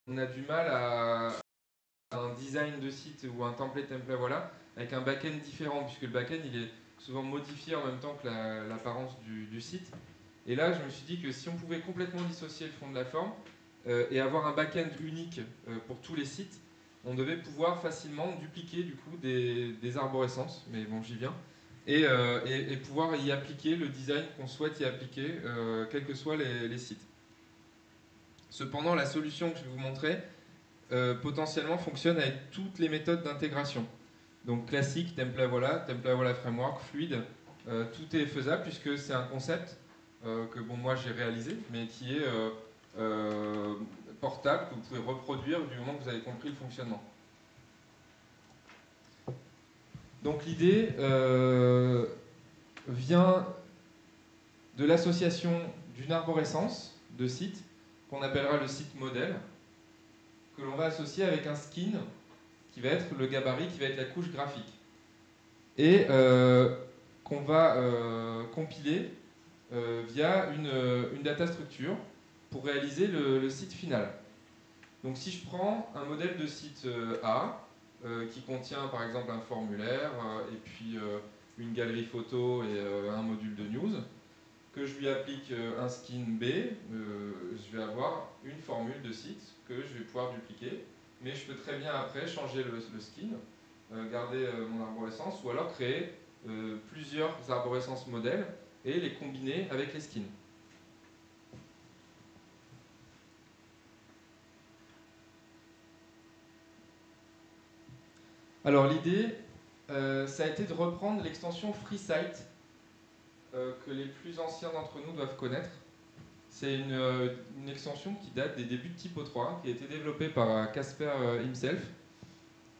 on a du mal à un design de site ou un template voilà, avec un back-end différent, puisque le back-end il est souvent modifié en même temps que l'apparence du site. Et là, je me suis dit que si on pouvait complètement dissocier le fond de la forme et avoir un back-end unique pour tous les sites, on devait pouvoir facilement dupliquer du coup des arborescences, mais bon, j'y viens, et pouvoir y appliquer le design qu'on souhaite y appliquer, quels que soient les sites. Cependant, la solution que je vais vous montrer, potentiellement fonctionne avec toutes les méthodes d'intégration. Donc classique, template voilà framework, fluide, tout est faisable puisque c'est un concept que bon, moi j'ai réalisé, mais qui est portable, que vous pouvez reproduire du moment que vous avez compris le fonctionnement. Donc l'idée vient de l'association d'une arborescence de sites qu'on appellera le site modèle, que l'on va associer avec un skin qui va être le gabarit, qui va être la couche graphique, et qu'on va compiler via une data structure pour réaliser le site final. Donc si je prends un modèle de site A, qui contient par exemple un formulaire, et puis une galerie photo et un module de news, que je lui applique un skin B, je vais avoir une formule de site que je vais pouvoir dupliquer, mais je peux très bien après changer le skin, garder mon arborescence, ou alors créer plusieurs arborescences modèles et les combiner avec les skins. Alors l'idée, ça a été de reprendre l'extension FreeSite que les plus anciens d'entre nous doivent connaître. C'est une extension qui date des débuts de Typo 3, qui a été développée par Casper himself,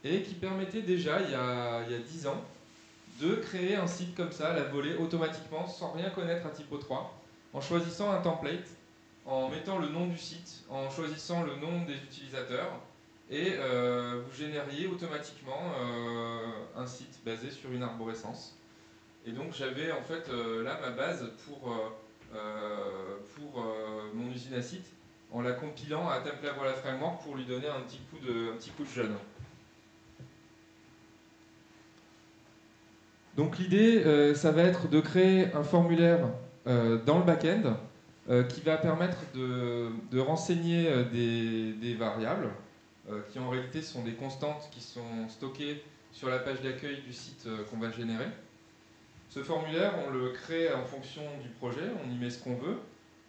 et qui permettait déjà, il y a 10 ans, de créer un site comme ça, à la volée, automatiquement, sans rien connaître à Typo 3, en choisissant un template, en mettant le nom du site, en choisissant le nom des utilisateurs, et vous génériez automatiquement un site basé sur une arborescence. Et donc j'avais en fait là ma base pour mon usine à site, en la compilant à template voilà framework pour lui donner un petit coup de jeune. Donc l'idée, ça va être de créer un formulaire dans le back-end qui va permettre de renseigner des variables qui en réalité sont des constantes qui sont stockées sur la page d'accueil du site qu'on va générer. Ce formulaire, on le crée en fonction du projet, on y met ce qu'on veut.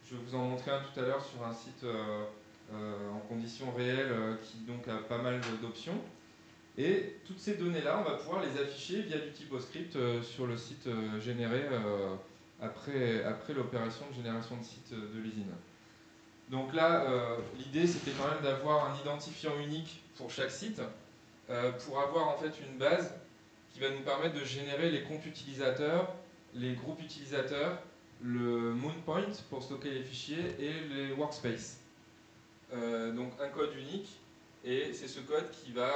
Je vais vous en montrer un tout à l'heure sur un site en conditions réelles qui donc a pas mal d'options. Et toutes ces données-là, on va pouvoir les afficher via du TypoScript sur le site généré après l'opération de génération de site de l'usine. Donc là, l'idée, c'était quand même d'avoir un identifiant unique pour chaque site, pour avoir en fait une base qui va nous permettre de générer les comptes utilisateurs, les groupes utilisateurs, le Moonpoint pour stocker les fichiers et les workspaces. Donc un code unique, et c'est ce code qui va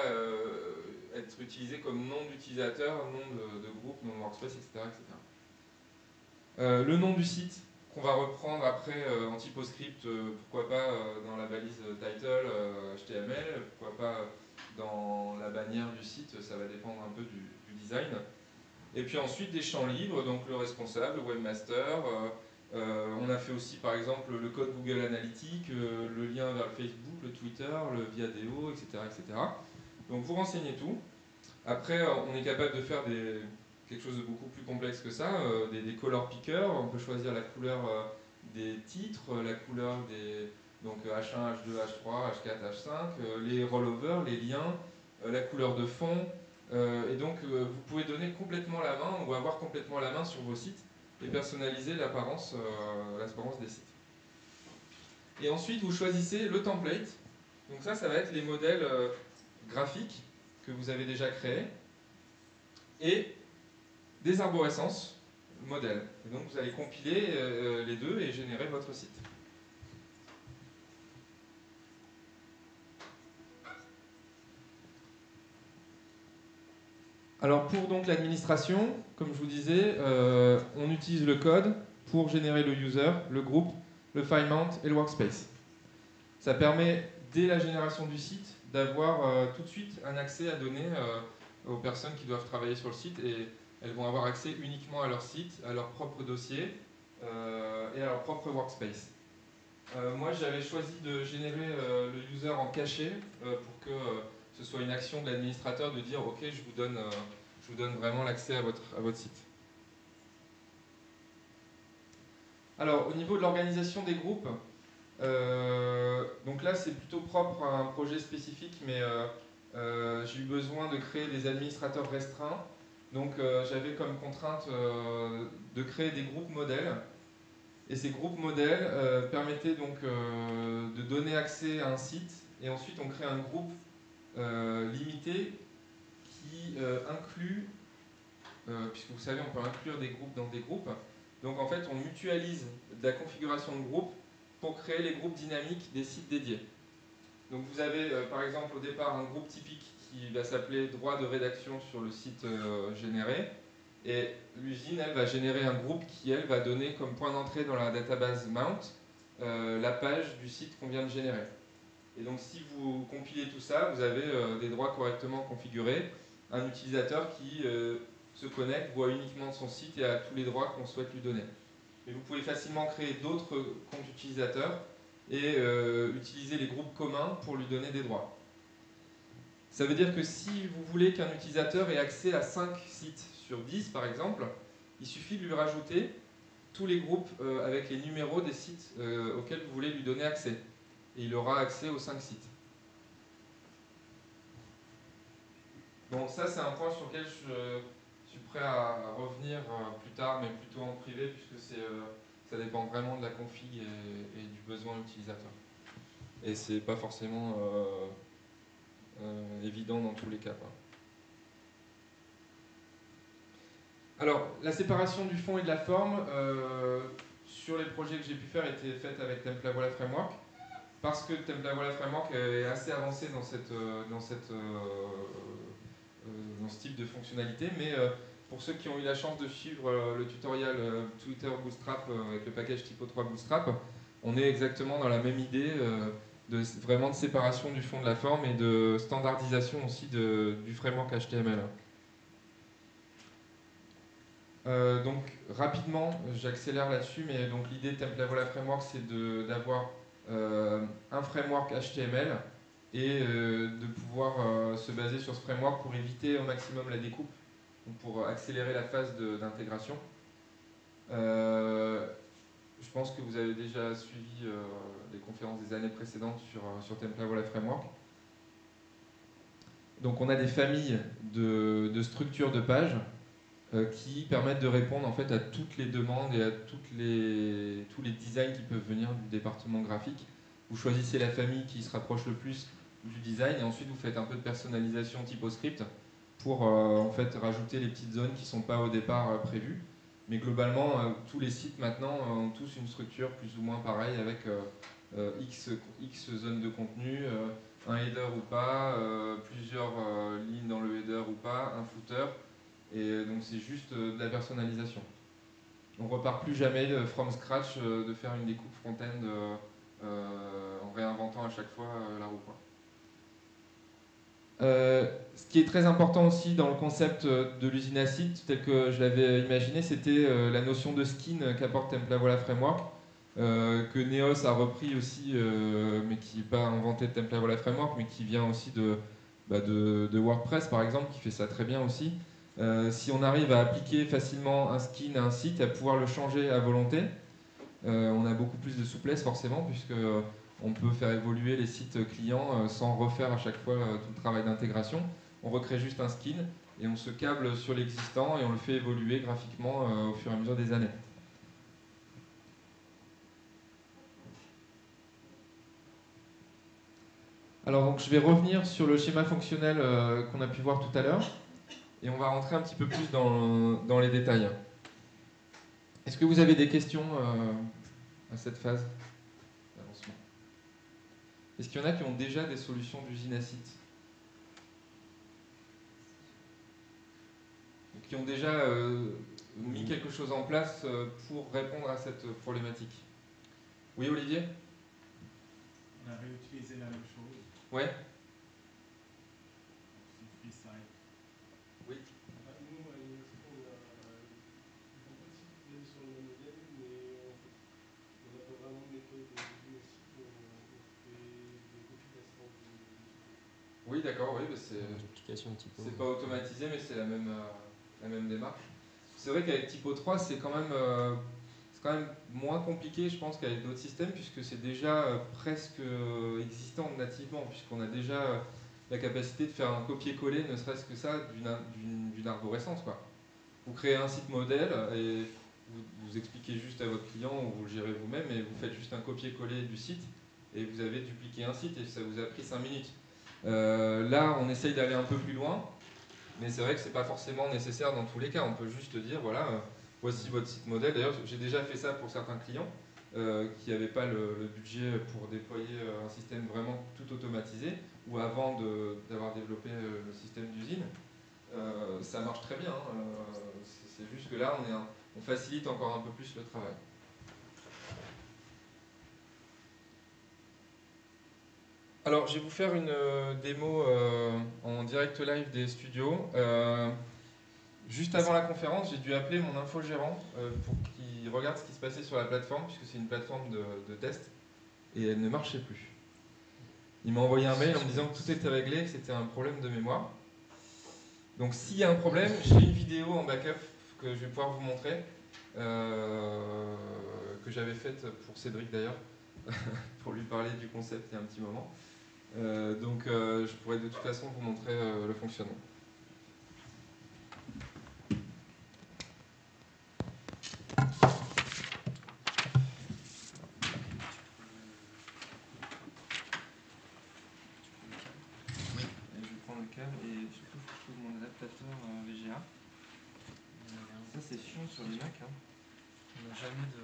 être utilisé comme nom d'utilisateur, nom de groupe, nom de workspace, etc. Le nom du site qu'on va reprendre après en TypoScript, pourquoi pas dans la balise title HTML, pourquoi pas dans la bannière du site, ça va dépendre un peu du design. Et puis ensuite des champs libres, donc le responsable, le webmaster. On a fait aussi par exemple le code Google Analytics, le lien vers le Facebook, le Twitter, le Viadeo, etc., etc. Donc vous renseignez tout. Après, on est capable de faire quelque chose de beaucoup plus complexe que ça, des color pickers. On peut choisir la couleur des titres, la couleur des donc H1, H2, H3, H4, H5, les rollovers, les liens, la couleur de fond. Et donc, vous pouvez donner complètement la main ou avoir complètement la main sur vos sites et personnaliser l'apparence des sites. Et ensuite, vous choisissez le template. Donc ça va être les modèles graphiques que vous avez déjà créés et des arborescences modèles. Et donc, vous allez compiler les deux et générer votre site. Alors pour donc l'administration, comme je vous disais, on utilise le code pour générer le user, le groupe, le file mount et le workspace. Ça permet dès la génération du site, d'avoir tout de suite un accès à donner aux personnes qui doivent travailler sur le site, et elles vont avoir accès uniquement à leur site, à leur propre dossier et à leur propre workspace. Moi, j'avais choisi de générer le user en cachet pour que ce soit une action de l'administrateur de dire « Ok, je vous donne vraiment l'accès à votre site ». Alors, au niveau de l'organisation des groupes, donc là, c'est plutôt propre à un projet spécifique, mais j'ai eu besoin de créer des administrateurs restreints. Donc, j'avais comme contrainte de créer des groupes modèles. Et ces groupes modèles permettaient donc de donner accès à un site, et ensuite on crée un groupe limité qui inclut, puisque vous savez, on peut inclure des groupes dans des groupes. Donc en fait, on mutualise la configuration de groupe pour créer les groupes dynamiques des sites dédiés. Donc vous avez par exemple au départ un groupe typique qui va s'appeler droit de rédaction sur le site généré. Et l'usine, elle, va générer un groupe qui, elle, va donner comme point d'entrée dans la database Mount la page du site qu'on vient de générer. Et donc, si vous compilez tout ça, vous avez des droits correctement configurés. Un utilisateur qui se connecte voit uniquement son site et a tous les droits qu'on souhaite lui donner. Mais vous pouvez facilement créer d'autres comptes utilisateurs et utiliser les groupes communs pour lui donner des droits. Ça veut dire que si vous voulez qu'un utilisateur ait accès à 5 sites sur 10 par exemple, il suffit de lui rajouter tous les groupes avec les numéros des sites auxquels vous voulez lui donner accès. Et il aura accès aux 5 sites. Donc ça, c'est un point sur lequel je suis prêt à revenir plus tard, mais plutôt en privé, puisque ça dépend vraiment de la config et du besoin utilisateur. Et c'est pas forcément évident dans tous les cas. Alors, la séparation du fond et de la forme, sur les projets que j'ai pu faire, était faite avec Templavoila Framework, parce que Templavoila Framework est assez avancé dans ce type de fonctionnalité, mais pour ceux qui ont eu la chance de suivre le tutoriel Twitter Bootstrap avec le package Typo 3 Bootstrap, on est exactement dans la même idée vraiment de séparation du fond de la forme et de standardisation aussi du framework HTML. Donc rapidement, j'accélère là-dessus, mais donc l'idée de Templavoila Framework, c'est d'avoir un framework HTML et de pouvoir se baser sur ce framework pour éviter au maximum la découpe, donc pour accélérer la phase d'intégration. Je pense que vous avez déjà suivi les conférences des années précédentes sur Templavoila Framework. Donc on a des familles de structures de pages qui permettent de répondre en fait à toutes les demandes et à tous les designs qui peuvent venir du département graphique. Vous choisissez la famille qui se rapproche le plus du design et ensuite vous faites un peu de personnalisation TypoScript pour en fait rajouter les petites zones qui ne sont pas au départ prévues. Mais globalement, tous les sites maintenant ont tous une structure plus ou moins pareille avec X zones de contenu, un header ou pas, plusieurs lignes dans le header ou pas, un footer. Et donc c'est juste de la personnalisation. On ne repart plus jamais from scratch de faire une découpe front-end en réinventant à chaque fois la roue. Ce qui est très important aussi dans le concept de l'usine à site, tel que je l'avais imaginé, c'était la notion de skin qu'apporte Templavoila Framework, que Neos a repris aussi, mais qui n'est pas inventé de Templavoila Framework, mais qui vient aussi de WordPress par exemple, qui fait ça très bien aussi. Si on arrive à appliquer facilement un skin à un site, à pouvoir le changer à volonté, on a beaucoup plus de souplesse forcément, puisque on peut faire évoluer les sites clients sans refaire à chaque fois tout le travail d'intégration. On recrée juste un skin et on se câble sur l'existant et on le fait évoluer graphiquement au fur et à mesure des années. Alors donc, je vais revenir sur le schéma fonctionnel qu'on a pu voir tout à l'heure et on va rentrer un petit peu plus dans les détails. Est-ce que vous avez des questions à cette phase d'avancement? Est-ce qu'il y en a qui ont déjà des solutions d'usine à site? Qui ont déjà mis quelque chose en place pour répondre à cette problématique? Oui, Olivier? On a réutilisé la même chose. Ouais. C'est freestyle. Oui. Nous, à l'université, on a pas de site basé sur le même modèle, mais on n'a pas vraiment de méthode de site, on fait des compilations de typos. Oui, d'accord, oui, c'est pas automatisé, mais c'est la même démarche. C'est vrai qu'avec Typo 3, c'est quand même moins compliqué, je pense, qu'avec d'autres systèmes, puisque c'est déjà presque existant nativement, puisqu'on a déjà la capacité de faire un copier-coller, ne serait-ce que ça, d'une arborescence, quoi. Vous créez un site modèle et vous expliquez juste à votre client ou vous le gérez vous-même et vous faites juste un copier-coller du site et vous avez dupliqué un site et ça vous a pris 5 minutes. Là, on essaye d'aller un peu plus loin, mais c'est vrai que c'est pas forcément nécessaire dans tous les cas. On peut juste dire, voilà, voici votre site modèle. D'ailleurs, j'ai déjà fait ça pour certains clients qui n'avaient pas le budget pour déployer un système vraiment tout automatisé ou avant d'avoir développé le système d'usine. Ça marche très bien. C'est juste que là, on facilite encore un peu plus le travail. Alors, je vais vous faire une démo en direct live des studios. Juste avant la conférence, j'ai dû appeler mon infogérant pour qu'il regarde ce qui se passait sur la plateforme, puisque c'est une plateforme de test, et elle ne marchait plus. Il m'a envoyé un mail en me disant que tout était réglé, que c'était un problème de mémoire. Donc s'il y a un problème, j'ai une vidéo en backup que je vais pouvoir vous montrer, que j'avais faite pour Cédric d'ailleurs, pour lui parler du concept il y a un petit moment. Donc je pourrais de toute façon vous montrer le fonctionnement. Oui, et je vais prendre le câble et surtout il faut que je trouve mon adaptateur VGA. Ça c'est chiant sur les Mac. Hein. On n'a jamais de...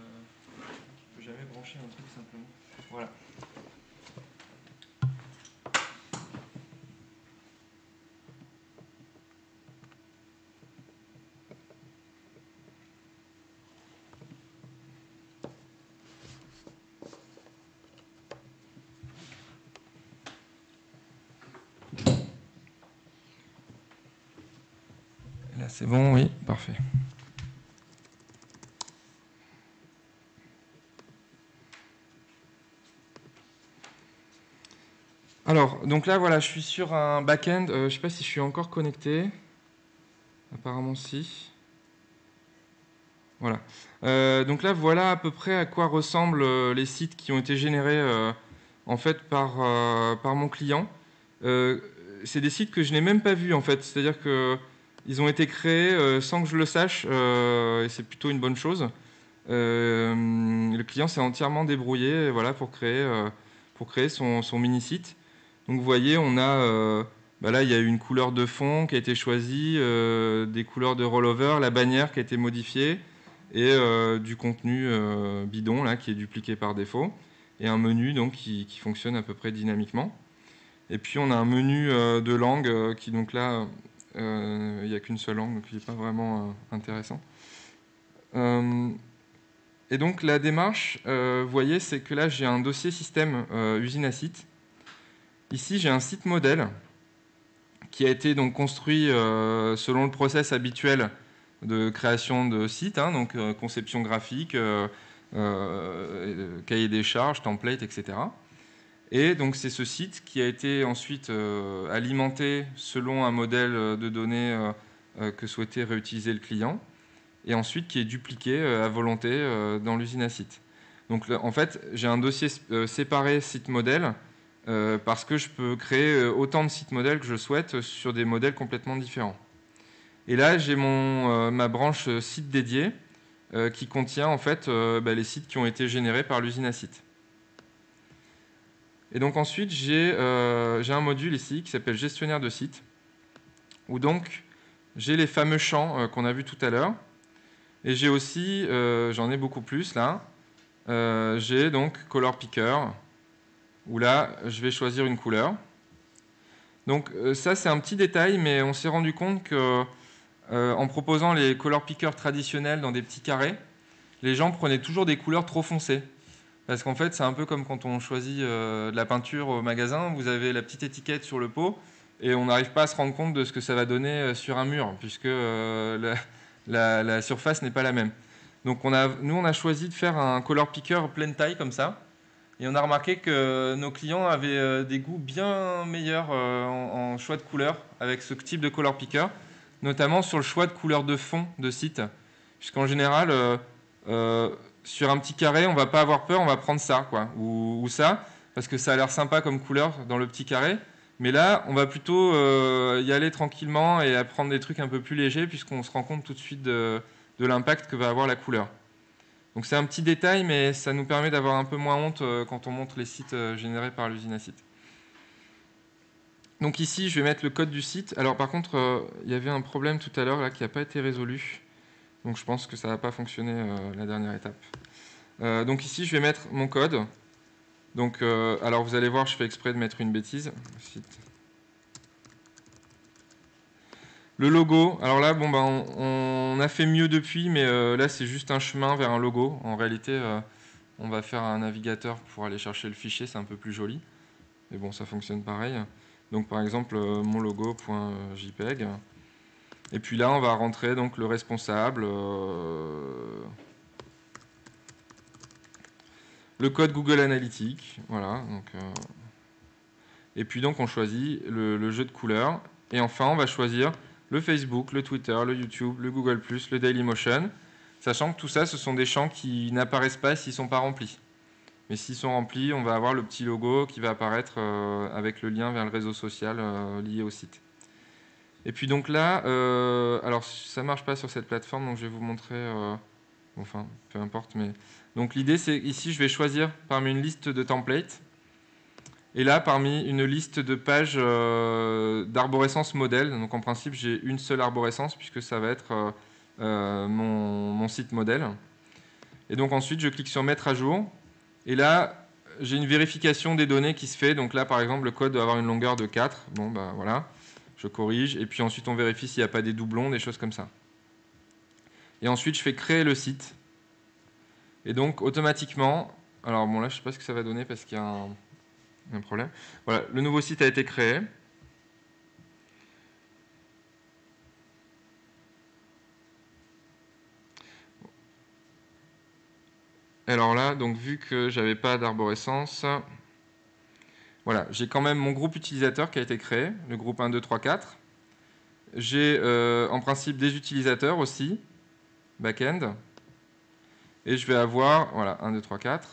On peut jamais brancher un truc simplement. Voilà. Là c'est bon, oui, parfait. Alors, donc là voilà, je suis sur un back-end, je ne sais pas si je suis encore connecté. Apparemment si. Voilà. Donc là voilà à peu près à quoi ressemblent les sites qui ont été générés en fait par mon client. C'est des sites que je n'ai même pas vus en fait, c'est-à-dire que ils ont été créés sans que je le sache, et c'est plutôt une bonne chose. Le client s'est entièrement débrouillé voilà, pour créer son mini-site. Donc vous voyez, on a, là il y a une couleur de fond qui a été choisie, des couleurs de rollover, la bannière qui a été modifiée, et du contenu bidon là, qui est dupliqué par défaut, et un menu donc, qui fonctionne à peu près dynamiquement. Et puis on a un menu de langue qui donc là, il n'y a qu'une seule langue, donc il n'est pas vraiment intéressant. Et donc la démarche, vous voyez, c'est que là j'ai un dossier système usine à site. Ici j'ai un site modèle qui a été donc construit selon le process habituel de création de site, hein, donc conception graphique, cahier des charges, template, etc. Et donc c'est ce site qui a été ensuite alimenté selon un modèle de données que souhaitait réutiliser le client, et ensuite qui est dupliqué à volonté dans l'usine à site. Donc en fait, j'ai un dossier séparé site modèle parce que je peux créer autant de sites modèles que je souhaite sur des modèles complètement différents. Et là, j'ai ma branche site dédiée qui contient en fait les sites qui ont été générés par l'usine à site. Et donc ensuite, j'ai un module ici qui s'appelle gestionnaire de site, où donc j'ai les fameux champs qu'on a vus tout à l'heure. Et j'ai aussi, j'en ai beaucoup plus là, j'ai donc Color Picker, où là, je vais choisir une couleur. Donc ça, c'est un petit détail, mais on s'est rendu compte que en proposant les Color Pickers traditionnels dans des petits carrés, les gens prenaient toujours des couleurs trop foncées. Parce qu'en fait, c'est un peu comme quand on choisit de la peinture au magasin, vous avez la petite étiquette sur le pot, et on n'arrive pas à se rendre compte de ce que ça va donner sur un mur, puisque la surface n'est pas la même. Donc nous, on a choisi de faire un color picker pleine taille comme ça, et on a remarqué que nos clients avaient des goûts bien meilleurs en choix de couleurs avec ce type de color picker, notamment sur le choix de couleurs de fond de site, puisqu'en général, sur un petit carré, on va pas avoir peur, on va prendre ça, quoi, ou ça, parce que ça a l'air sympa comme couleur dans le petit carré. Mais là, on va plutôt y aller tranquillement et prendre des trucs un peu plus légers, puisqu'on se rend compte tout de suite de l'impact que va avoir la couleur. Donc c'est un petit détail, mais ça nous permet d'avoir un peu moins honte quand on montre les sites générés par l'usine à sites. Donc ici, je vais mettre le code du site. Alors par contre, il y avait un problème tout à l'heure là qui n'a pas été résolu. Donc je pense que ça ne va pas fonctionner la dernière étape. Donc ici, je vais mettre mon code. Donc, alors vous allez voir, je fais exprès de mettre une bêtise. Site. Le logo, alors là, bon, ben, on a fait mieux depuis, mais là, c'est juste un chemin vers un logo. En réalité, on va faire un navigateur pour aller chercher le fichier, c'est un peu plus joli. Mais bon, ça fonctionne pareil. Donc, par exemple, mon logo.jpeg. Et puis là, on va rentrer donc, le responsable, le code Google Analytics. Voilà. Donc, et puis, donc, on choisit le jeu de couleurs. Et enfin, on va choisir le Facebook, le Twitter, le YouTube, le Google+, le Dailymotion, sachant que tout ça, ce sont des champs qui n'apparaissent pas s'ils ne sont pas remplis. Mais s'ils sont remplis, on va avoir le petit logo qui va apparaître avec le lien vers le réseau social lié au site. Et puis donc là, alors ça ne marche pas sur cette plateforme, donc je vais vous montrer, enfin, peu importe. Mais donc l'idée, c'est ici, je vais choisir parmi une liste de templates. Et là, parmi une liste de pages d'arborescence modèle, donc en principe, j'ai une seule arborescence puisque ça va être mon site modèle. Et donc ensuite, je clique sur Mettre à jour. Et là, j'ai une vérification des données qui se fait. Donc là, par exemple, le code doit avoir une longueur de 4. Bon, ben voilà, je corrige. Et puis ensuite, on vérifie s'il n'y a pas des doublons, des choses comme ça. Et ensuite, je fais créer le site. Et donc, automatiquement, alors bon, là, je ne sais pas ce que ça va donner parce qu'il y a un problème. Voilà, le nouveau site a été créé. Alors là, donc vu que j'avais pas d'arborescence, voilà, j'ai quand même mon groupe utilisateur qui a été créé, le groupe 1, 2, 3, 4. J'ai en principe des utilisateurs aussi, back-end. Et je vais avoir, voilà, 1, 2, 3, 4.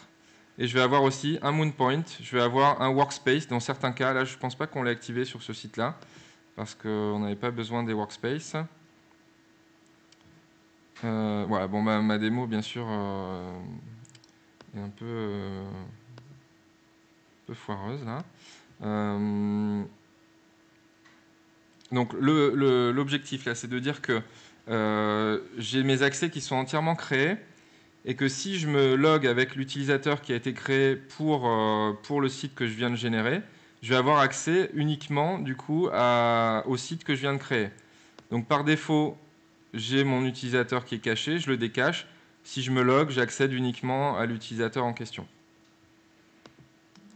Et je vais avoir aussi un Moonpoint, je vais avoir un workspace. Dans certains cas, là, je ne pense pas qu'on l'ait activé sur ce site-là, parce qu'on n'avait pas besoin des workspaces. Voilà, bon, ma démo, bien sûr, est un peu foireuse, là. Donc, l'objectif, là, c'est de dire que j'ai mes accès qui sont entièrement créés, et que si je me log avec l'utilisateur qui a été créé pour le site que je viens de générer, je vais avoir accès uniquement du coup au site que je viens de créer. Donc par défaut, j'ai mon utilisateur qui est caché, je le décache. Si je me log, j'accède uniquement à l'utilisateur en question.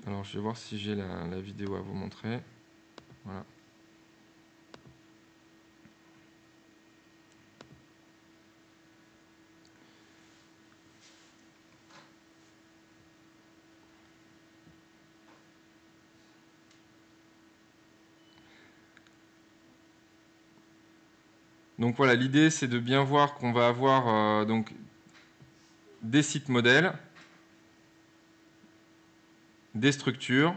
Alors je vais voir si j'ai la vidéo à vous montrer. Voilà. Donc voilà, l'idée c'est de bien voir qu'on va avoir donc des sites modèles, des structures.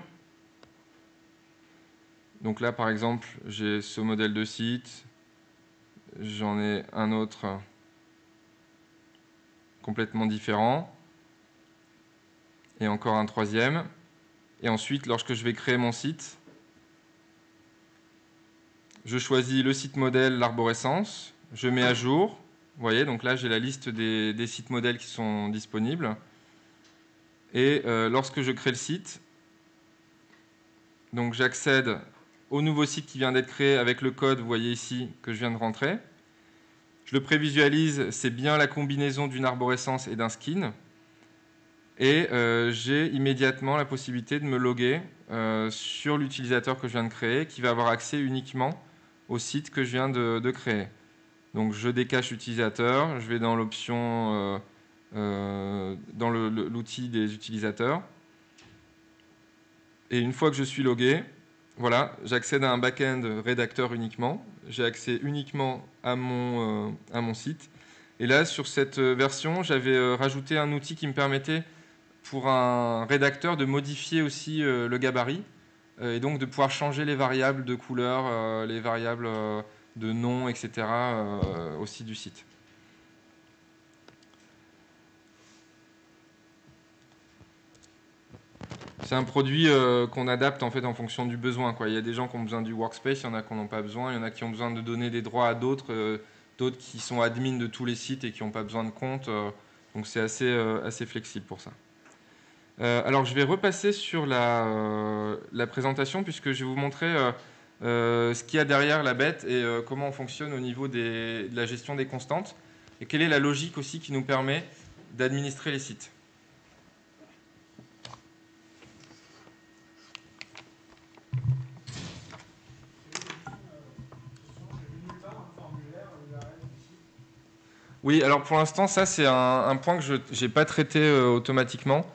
Donc là par exemple, j'ai ce modèle de site, j'en ai un autre complètement différent, et encore un troisième. Et ensuite, lorsque je vais créer mon site, je choisis le site modèle, l'arborescence, je mets à jour. Vous voyez, donc là, j'ai la liste des sites modèles qui sont disponibles. Et lorsque je crée le site, donc j'accède au nouveau site qui vient d'être créé avec le code, vous voyez ici, que je viens de rentrer. Je le prévisualise, c'est bien la combinaison d'une arborescence et d'un skin. et j'ai immédiatement la possibilité de me loguer sur l'utilisateur que je viens de créer, qui va avoir accès uniquement au site que je viens de créer. Donc je décache l'utilisateur, je vais dans l'option, dans l'outil des utilisateurs, et une fois que je suis logué, voilà, j'accède à un back-end rédacteur uniquement, j'ai accès uniquement à mon site. Et là, sur cette version, j'avais rajouté un outil qui me permettait, pour un rédacteur, de modifier aussi le gabarit, et donc de pouvoir changer les variables de couleur, les variables de nom, etc., aussi du site. C'est un produit qu'on adapte en fait en fonction du besoin, quoi. Il y a des gens qui ont besoin du workspace, il y en a qui n'en ont pas besoin, il y en a qui ont besoin de donner des droits à d'autres, d'autres qui sont admins de tous les sites et qui n'ont pas besoin de compte. Donc c'est assez flexible pour ça. Alors je vais repasser sur la présentation puisque je vais vous montrer ce qu'il y a derrière la bête et comment on fonctionne au niveau de la gestion des constantes et quelle est la logique aussi qui nous permet d'administrer les sites. Oui, alors pour l'instant, ça c'est un point que je n'ai pas traité automatiquement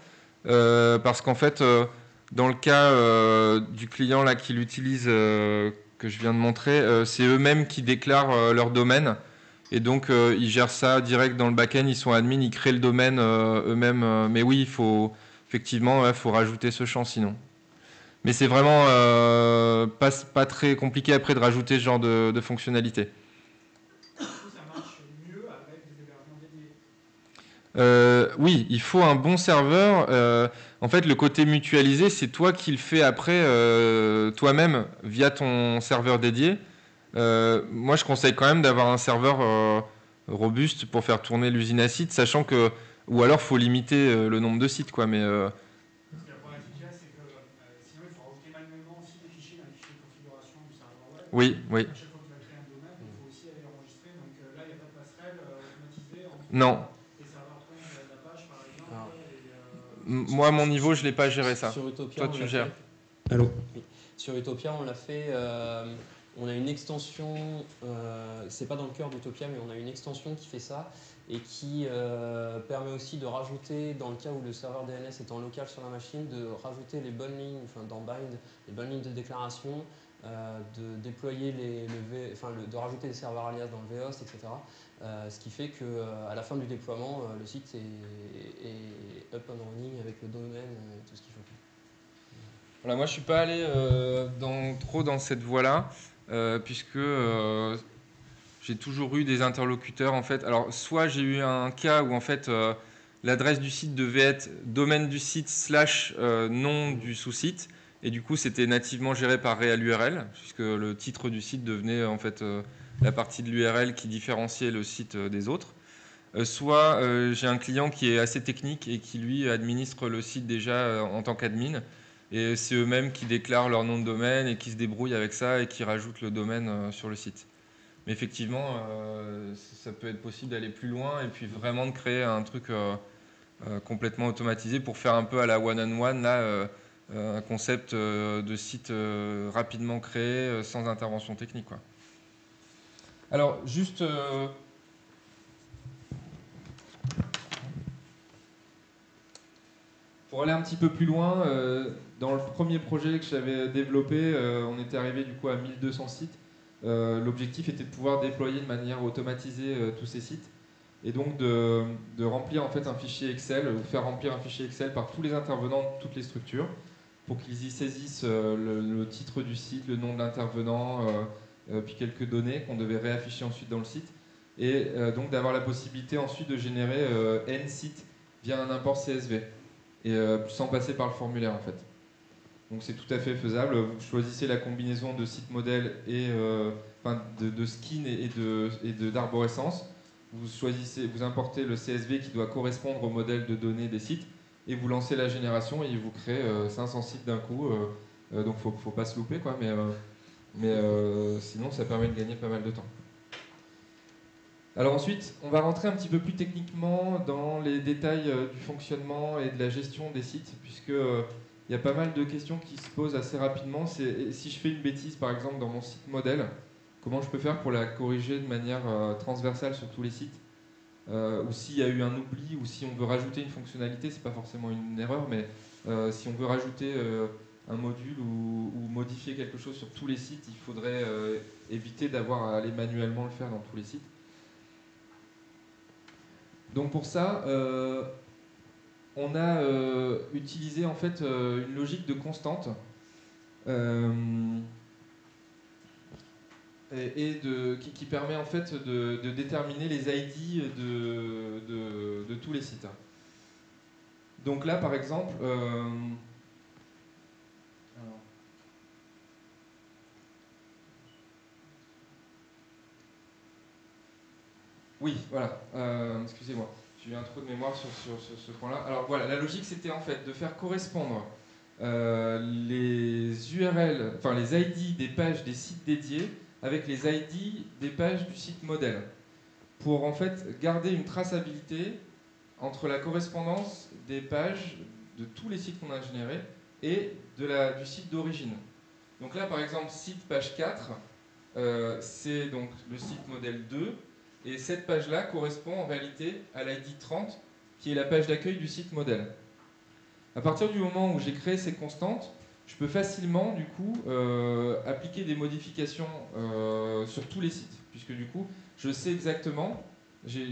parce qu'en fait, dans le cas du client là, qui l'utilise, que je viens de montrer, c'est eux-mêmes qui déclarent leur domaine et donc ils gèrent ça direct dans le back-end, ils sont admins, ils créent le domaine eux-mêmes. Mais oui, effectivement, faut rajouter ce champ sinon. Mais c'est vraiment pas très compliqué après de rajouter ce genre de fonctionnalité. Oui, il faut un bon serveur. En fait, le côté mutualisé, c'est toi qui le fais après toi-même via ton serveur dédié. Moi, je conseille quand même d'avoir un serveur robuste pour faire tourner l'usine à sites, sachant que, ou alors, faut limiter le nombre de sites, quoi. Mais Parce que la problématique qu'il y a, c'est que sinon, il faut rajouter manuellement aussi des fichiers dans les fichiers de configuration du serveur web. oui, oui. À chaque fois que tu vas créer un domaine, il faut aussi aller enregistrer. Donc là, il n'y a pas de passerelle automatisée entre Non. les serveurs front d'Apache, par exemple. Alors, moi, à mon niveau, je ne l'ai pas géré ça. Sur Utopia, toi, tu le gères. Allô. Oui. Sur Utopia, on l'a fait. On a une extension. C'est pas dans le cœur d'Utopia, mais on a une extension qui fait ça et qui permet aussi de rajouter, dans le cas où le serveur DNS est en local sur la machine, de rajouter les bonnes lignes, enfin dans Bind, les bonnes lignes de déclaration, de déployer de rajouter des serveurs alias dans le vhost, etc. Ce qui fait qu'à la fin du déploiement, le site est up and running avec le domaine et tout ce qu'il faut. Voilà, moi, je ne suis pas allé trop dans cette voie-là, puisque j'ai toujours eu des interlocuteurs. En fait. Alors, soit j'ai eu un cas où en fait, l'adresse du site devait être domaine du site / nom du sous-site, et du coup, c'était nativement géré par RealURL, puisque le titre du site devenait en fait la partie de l'URL qui différenciait le site des autres. Soit j'ai un client qui est assez technique et qui lui administre le site déjà en tant qu'admin. Et c'est eux-mêmes qui déclarent leur nom de domaine et qui se débrouillent avec ça et qui rajoutent le domaine sur le site. Mais effectivement, ça peut être possible d'aller plus loin et puis vraiment de créer un truc complètement automatisé pour faire un peu à la one-on-one, là, un concept de site rapidement créé sans intervention technique, quoi. Alors, juste... pour aller un petit peu plus loin, dans le premier projet que j'avais développé, on était arrivé du coup à 1200 sites. L'objectif était de pouvoir déployer de manière automatisée tous ces sites et donc de remplir en fait un fichier Excel ou faire remplir un fichier Excel par tous les intervenants de toutes les structures pour qu'ils y saisissent le titre du site, le nom de l'intervenant, puis quelques données qu'on devait réafficher ensuite dans le site et donc d'avoir la possibilité ensuite de générer N sites via un import CSV et sans passer par le formulaire en fait. Donc c'est tout à fait faisable. Vous choisissez la combinaison de site modèle et de skin et d'arborescence. Vous importez le CSV qui doit correspondre au modèle de données des sites et vous lancez la génération et il vous crée 500 sites d'un coup. Donc faut pas se louper quoi, mais sinon ça permet de gagner pas mal de temps. Alors ensuite, on va rentrer un petit peu plus techniquement dans les détails du fonctionnement et de la gestion des sites, puisque il y a pas mal de questions qui se posent assez rapidement. C'est si je fais une bêtise, par exemple, dans mon site modèle, comment je peux faire pour la corriger de manière transversale sur tous les sites, ou s'il y a eu un oubli, ou si on veut rajouter une fonctionnalité, c'est pas forcément une erreur, mais si on veut rajouter un module ou modifier quelque chose sur tous les sites, il faudrait éviter d'avoir à aller manuellement le faire dans tous les sites. Donc pour ça, on a utilisé en fait une logique de constante qui permet en fait de déterminer les ID de tous les sites. Donc là, par exemple, oui, voilà, excusez-moi, j'ai eu un trou de mémoire sur ce point-là. Alors voilà, la logique c'était en fait de faire correspondre les URL, enfin les ID des pages des sites dédiés avec les ID des pages du site modèle, pour en fait garder une traçabilité entre la correspondance des pages de tous les sites qu'on a générés et du site d'origine. Donc là par exemple, site page 4, c'est donc le site modèle 2, et cette page-là correspond en réalité à l'ID 30, qui est la page d'accueil du site modèle. À partir du moment où j'ai créé ces constantes, je peux facilement du coup appliquer des modifications sur tous les sites, puisque du coup je sais exactement, j'ai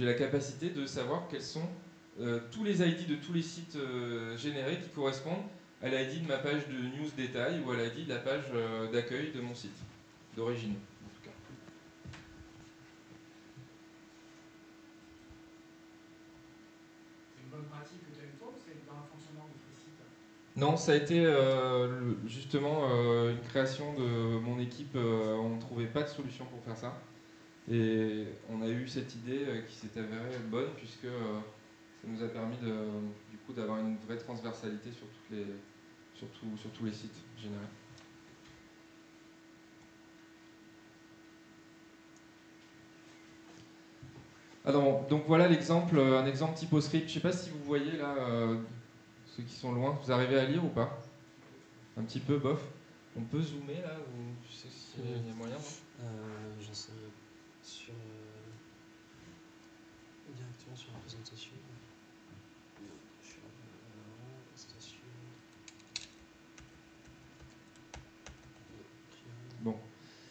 la capacité de savoir quels sont tous les ID de tous les sites générés qui correspondent à l'ID de ma page de news détail ou à l'ID de la page d'accueil de mon site, d'origine. Bonne pratique que tu as une fois ou c'est dans le fonctionnement de tes sites? Non, ça a été justement une création de mon équipe. On ne trouvait pas de solution pour faire ça. Et on a eu cette idée qui s'est avérée bonne, puisque ça nous a permis du coup d'avoir une vraie transversalité sur tous les sites générés. Alors, donc voilà l'exemple, un exemple TypoScript. Je ne sais pas si vous voyez là, ceux qui sont loin, vous arrivez à lire ou pas? Un petit peu, bof. On peut zoomer là, ou tu sais s'il y a moyen, non? J'en sais rien. Directement sur la présentation. Sur la présentation. Bon.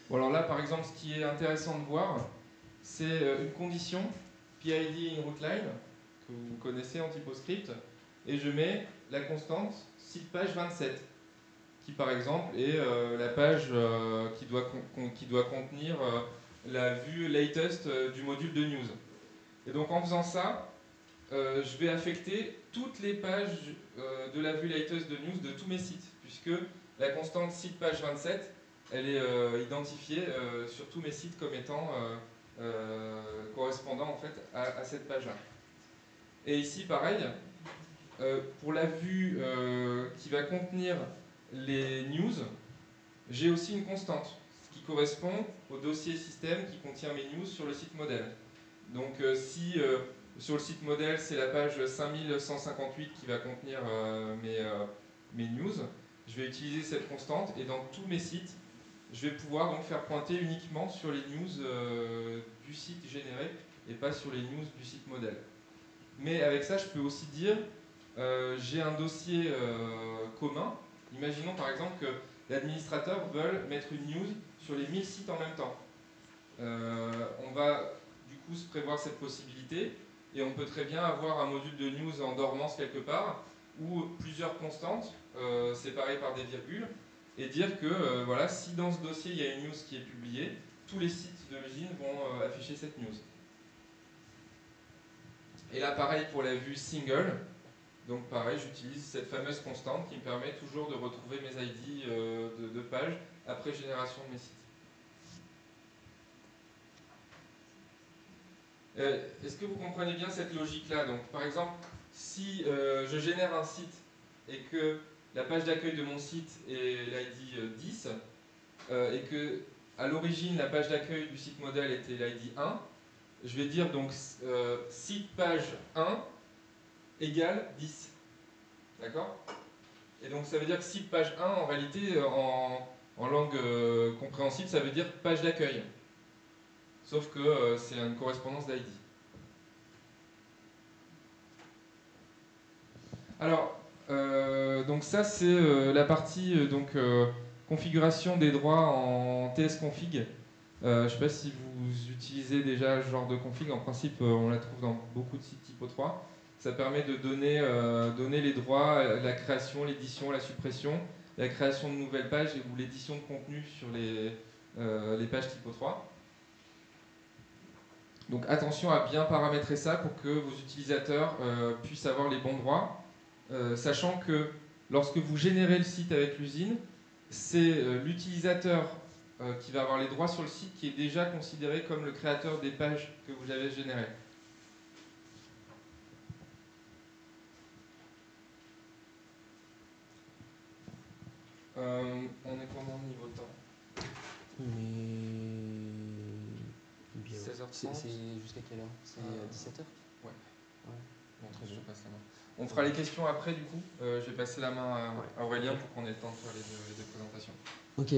Bon, alors là, par exemple, ce qui est intéressant de voir, c'est une condition PID in routeline que vous connaissez en TypoScript, et je mets la constante site page 27, qui par exemple est la page qui doit contenir la vue latest du module de news. Et donc en faisant ça, je vais affecter toutes les pages de la vue latest de news de tous mes sites, puisque la constante site page 27, elle est identifiée sur tous mes sites comme étant correspondant en fait à cette page-là. Et ici, pareil, pour la vue qui va contenir les news, j'ai aussi une constante, ce qui correspond au dossier système qui contient mes news sur le site modèle. Donc si sur le site modèle, c'est la page 5158 qui va contenir mes news, je vais utiliser cette constante, et dans tous mes sites, je vais pouvoir donc faire pointer uniquement sur les news du site généré et pas sur les news du site modèle. Mais avec ça, je peux aussi dire, j'ai un dossier commun. Imaginons par exemple que l'administrateur veuille mettre une news sur les 1000 sites en même temps. On va du coup se prévoir cette possibilité, et on peut très bien avoir un module de news en dormance quelque part, ou plusieurs constantes séparées par des virgules, et dire que voilà, si dans ce dossier il y a une news qui est publiée, tous les sites de l'usine vont afficher cette news. Et là pareil pour la vue single, donc pareil, j'utilise cette fameuse constante qui me permet toujours de retrouver mes ID de page après génération de mes sites. Est-ce que vous comprenez bien cette logique-là? Donc, par exemple, si je génère un site et que la page d'accueil de mon site est l'ID 10, et que à l'origine la page d'accueil du site modèle était l'ID 1, je vais dire donc site page 1 égale 10. D'accord? Et donc ça veut dire que site page 1, en réalité, en langue compréhensible, ça veut dire page d'accueil. Sauf que c'est une correspondance d'ID. Alors, donc ça c'est la partie configuration des droits en tsconfig. Je ne sais pas si vous utilisez déjà ce genre de config. En principe, on la trouve dans beaucoup de sites typo 3. Ça permet de donner les droits, la création, l'édition, la suppression, la création de nouvelles pages ou l'édition de contenu sur les pages typo 3. Donc attention à bien paramétrer ça pour que vos utilisateurs puissent avoir les bons droits, sachant que lorsque vous générez le site avec l'usine, c'est l'utilisateur qui va avoir les droits sur le site qui est déjà considéré comme le créateur des pages que vous avez générées. On est comment au niveau temps? Bien. 16h30. C'est jusqu'à quelle heure? C'est 17h? Ouais. Bon, très bien. Je passe la main. On fera les questions après du coup. Je vais passer la main à Aurélien pour qu'on ait le temps de faire les deux présentations. Ok.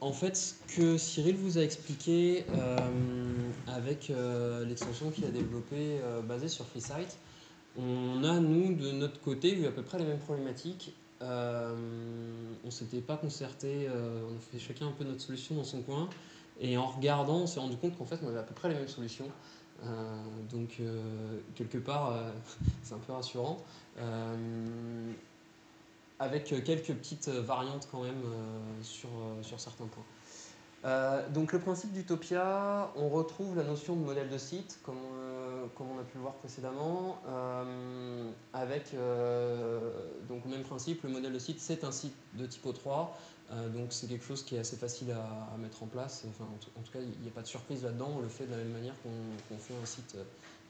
En fait, ce que Cyril vous a expliqué avec l'extension qu'il a développée basée sur FreeSite, on a, nous, de notre côté, eu à peu près les mêmes problématiques. On ne s'était pas concerté, on a fait chacun un peu notre solution dans son coin. Et en regardant, on s'est rendu compte qu'en fait, on avait à peu près les mêmes solutions. Quelque part, c'est un peu rassurant. Avec quelques petites variantes quand même sur certains points. Donc le principe d'Utopia, on retrouve la notion de modèle de site, comme on a pu le voir précédemment, avec donc le même principe, le modèle de site c'est un site de typo 3, donc c'est quelque chose qui est assez facile à mettre en place, enfin, en tout cas il n'y a pas de surprise là-dedans, on le fait de la même manière qu'on fait un site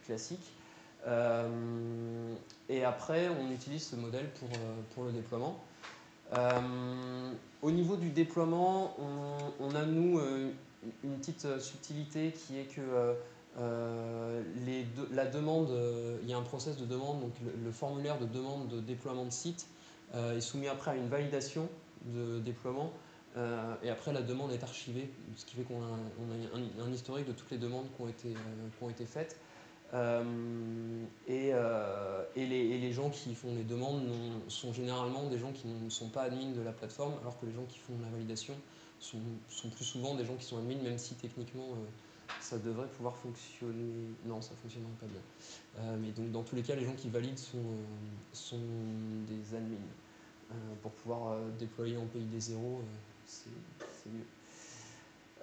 classique. Et après on utilise ce modèle pour le déploiement. Au niveau du déploiement, on a nous une petite subtilité qui est que la demande, il y a un process de demande, donc le formulaire de demande de déploiement de site est soumis après à une validation de déploiement et après la demande est archivée, ce qui fait qu'on a un historique de toutes les demandes qui ont été faites. Et les gens qui font les demandes sont généralement des gens qui ne sont pas admins de la plateforme, alors que les gens qui font la validation sont plus souvent des gens qui sont admins, même si techniquement ça devrait pouvoir fonctionner. Non, ça ne fonctionnera pas bien. Mais donc dans tous les cas, les gens qui valident sont des admins. Pour pouvoir déployer en pays des zéros, c'est mieux.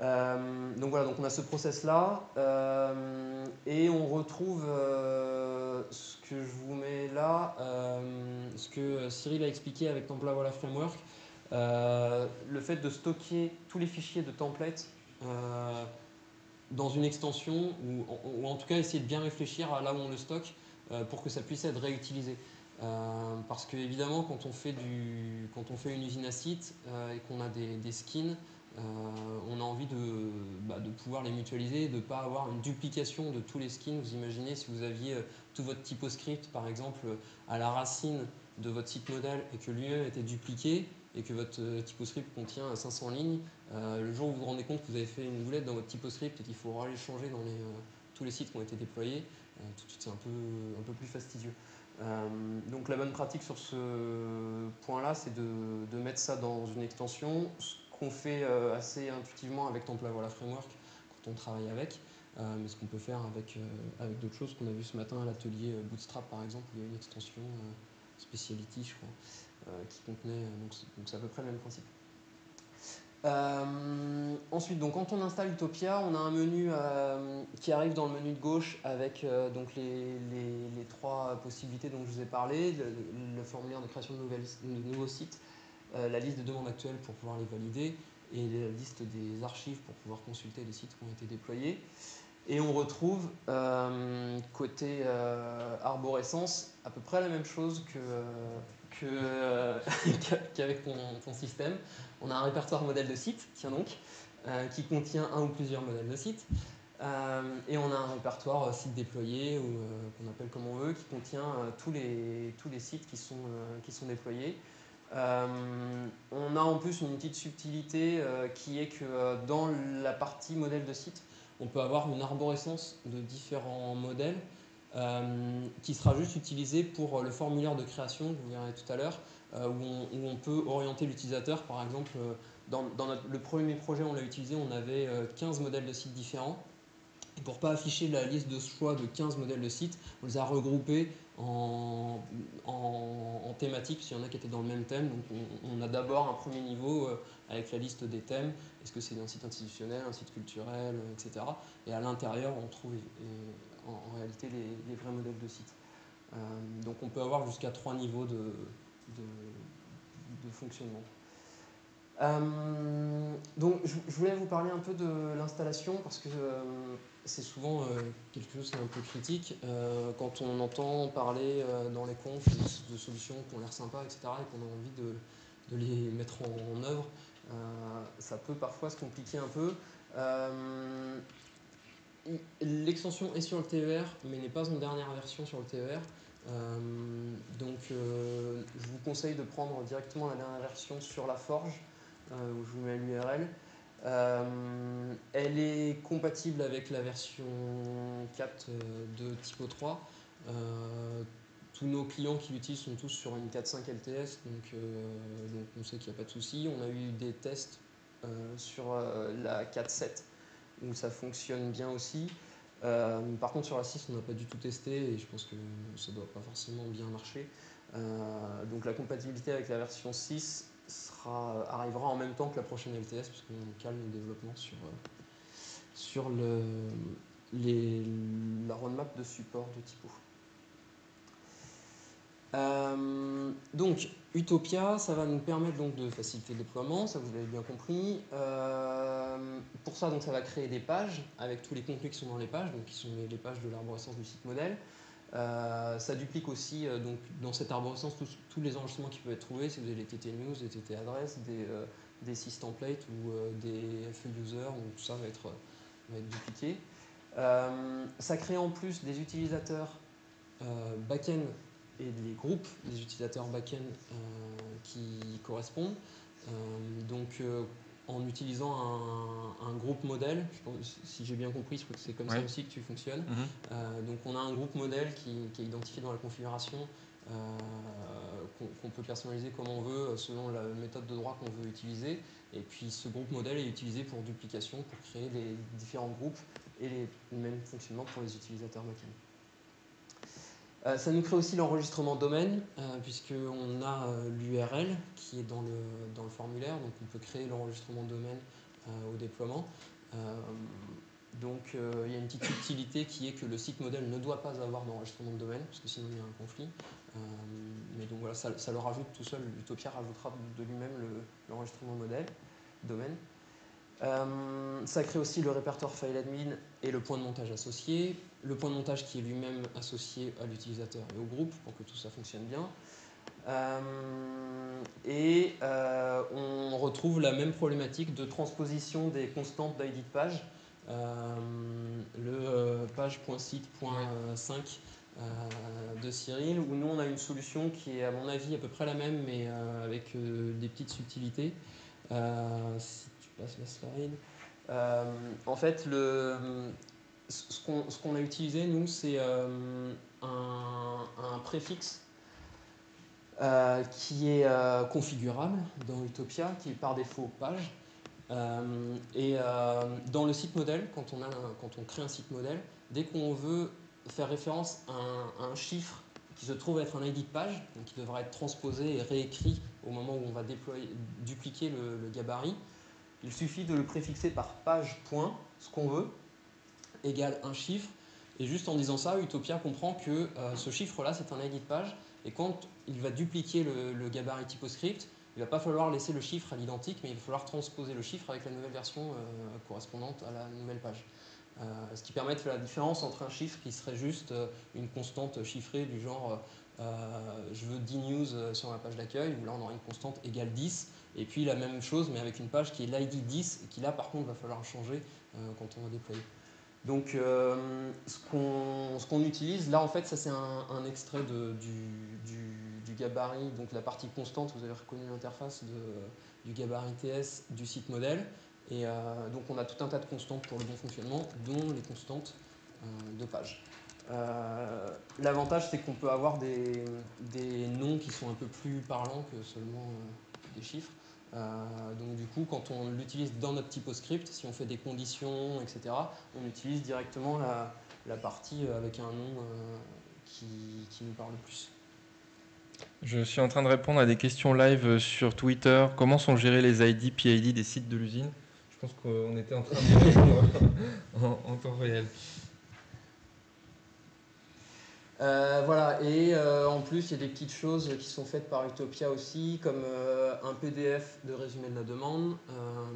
Donc voilà, donc on a ce process là et on retrouve ce que je vous mets là, ce que Cyril a expliqué avec Templavola Framework, le fait de stocker tous les fichiers de template dans une extension ou en tout cas essayer de bien réfléchir à là où on le stocke pour que ça puisse être réutilisé. Parce que évidemment quand on fait une usine à site et qu'on a des skins, on a envie de pouvoir les mutualiser, de ne pas avoir une duplication de tous les skins. Vous imaginez si vous aviez tout votre typoscript par exemple à la racine de votre site modèle et que lui-même était dupliqué et que votre typoscript contient 500 lignes, le jour où vous vous rendez compte que vous avez fait une boulette dans votre typoscript et qu'il faudra aller changer dans tous les sites qui ont été déployés, tout de suite c'est un peu plus fastidieux. Donc la bonne pratique sur ce point-là, c'est de mettre ça dans une extension, ce qu'on fait assez intuitivement avec Templavola Framework quand on travaille avec, mais ce qu'on peut faire avec d'autres choses qu'on a vu ce matin à l'atelier Bootstrap par exemple, où il y a une extension Speciality je crois, qui contenait, donc c'est à peu près le même principe. Ensuite, donc, quand on installe Utopia, on a un menu qui arrive dans le menu de gauche avec donc les trois possibilités dont je vous ai parlé, le formulaire de création de nouveaux sites, la liste de demandes actuelles pour pouvoir les valider et la liste des archives pour pouvoir consulter les sites qui ont été déployés. Et on retrouve côté arborescence à peu près la même chose qu'avec ton système. On a un répertoire modèle de site, tiens donc, qui contient un ou plusieurs modèles de site. Et on a un répertoire site déployé, ou qu'on appelle comme on veut, qui contient tous les sites qui sont déployés. On a en plus une petite subtilité qui est que dans la partie modèle de site, on peut avoir une arborescence de différents modèles qui sera juste utilisée pour le formulaire de création, vous verrez tout à l'heure, où on peut orienter l'utilisateur. Par exemple, dans le premier projet on l'a utilisé, on avait 15 modèles de sites différents. Et pour ne pas afficher la liste de choix de 15 modèles de sites, on les a regroupés en thématiques, s'il y en a qui étaient dans le même thème. Donc on a d'abord un premier niveau avec la liste des thèmes. Est-ce que c'est un site institutionnel, un site culturel, etc. Et à l'intérieur, on trouve en réalité les vrais modèles de sites. Donc on peut avoir jusqu'à 3 niveaux de fonctionnement. Donc je voulais vous parler un peu de l'installation parce que c'est souvent quelque chose qui est un peu critique quand on entend parler dans les confs de solutions qui ont l'air sympas, etc. et qu'on a envie de les mettre en œuvre. Ça peut parfois se compliquer un peu. L'extension est sur le TER mais n'est pas en dernière version sur le TER. Donc je vous conseille de prendre directement la dernière version sur la Forge, où je vous mets l'URL. Elle est compatible avec la version 4 de Typo 3. Tous nos clients qui l'utilisent sont tous sur une 4.5 LTS, donc on sait qu'il n'y a pas de souci. On a eu des tests sur la 4.7 où ça fonctionne bien aussi. Par contre sur la 6 on n'a pas du tout testé et je pense que ça ne doit pas forcément bien marcher. Donc la compatibilité avec la version 6 arrivera en même temps que la prochaine LTS puisqu'on cale le développement sur la roadmap de support de Typo. Donc Utopia, ça va nous permettre donc de faciliter le déploiement, ça vous l'avez bien compris. Pour ça, donc, ça va créer des pages avec tous les contenus qui sont dans les pages, donc qui sont les pages de l'arborescence du site modèle. Ça duplique aussi donc, dans cette arborescence tous les enregistrements qui peuvent être trouvés, si vous avez les TT News, des TT Adresse, des sys templates ou des FE User, donc tout ça va être dupliqué. Ça crée en plus des utilisateurs back-end et des groupes des utilisateurs back-end qui correspondent. Donc en utilisant un groupe modèle, si j'ai bien compris, je crois que c'est comme ça aussi que tu fonctionnes. Donc on a un groupe modèle qui est identifié dans la configuration, qu'on peut personnaliser comme on veut selon la méthode de droit qu'on veut utiliser. Et puis ce groupe modèle est utilisé pour duplication, pour créer les différents groupes et le même fonctionnement pour les utilisateurs back-end. Ça nous crée aussi l'enregistrement domaine, puisqu'on a l'URL qui est dans le formulaire, donc on peut créer l'enregistrement domaine au déploiement. Donc il y a une petite subtilité qui est que le site modèle ne doit pas avoir d'enregistrement de domaine, parce que sinon il y a un conflit. Mais donc voilà, ça le rajoute tout seul, Utopia rajoutera de lui-même l'enregistrement domaine. Ça crée aussi le répertoire file admin et le point de montage associé. Le point de montage qui est lui-même associé à l'utilisateur et au groupe pour que tout ça fonctionne bien. On retrouve la même problématique de transposition des constantes d'ID de page. Le page.site.5 de Cyril, où nous on a une solution qui est à mon avis à peu près la même mais avec des petites subtilités. Si tu passes la slide. En fait, ce qu'on a utilisé, nous, c'est un préfixe qui est configurable dans Utopia, qui est par défaut page. Dans le site modèle, quand on crée un site modèle, dès qu'on veut faire référence à un chiffre qui se trouve être un ID de page, donc qui devra être transposé et réécrit au moment où on va dupliquer le gabarit, il suffit de le préfixer par page point, ce qu'on veut, égale un chiffre. Et juste en disant ça, Utopia comprend que ce chiffre-là, c'est un ID de page. Et quand il va dupliquer le gabarit TypoScript, il ne va pas falloir laisser le chiffre à l'identique, mais il va falloir transposer le chiffre avec la nouvelle version correspondante à la nouvelle page. Ce qui permet de faire la différence entre un chiffre qui serait juste une constante chiffrée du genre je veux 10 news sur ma page d'accueil, où là on aura une constante égale 10, et puis la même chose mais avec une page qui est l'ID 10, et qui là par contre va falloir changer quand on va déployer. Donc ce qu'on utilise, là en fait ça c'est un extrait du gabarit, donc la partie constante, vous avez reconnu l'interface du gabarit TS du site modèle. Et donc on a tout un tas de constantes pour le bon fonctionnement, dont les constantes de page. L'avantage c'est qu'on peut avoir des noms qui sont un peu plus parlants que seulement des chiffres. Donc du coup, quand on l'utilise dans notre typoscript, si on fait des conditions, etc., on utilise directement la partie avec un nom qui nous parle le plus. Je suis en train de répondre à des questions live sur Twitter. Comment sont gérés les ID, PID des sites de l'usine? Je pense qu'on était en train de répondre en temps réel. Voilà, et en plus, il y a des petites choses qui sont faites par Utopia aussi, comme un PDF de résumé de la demande,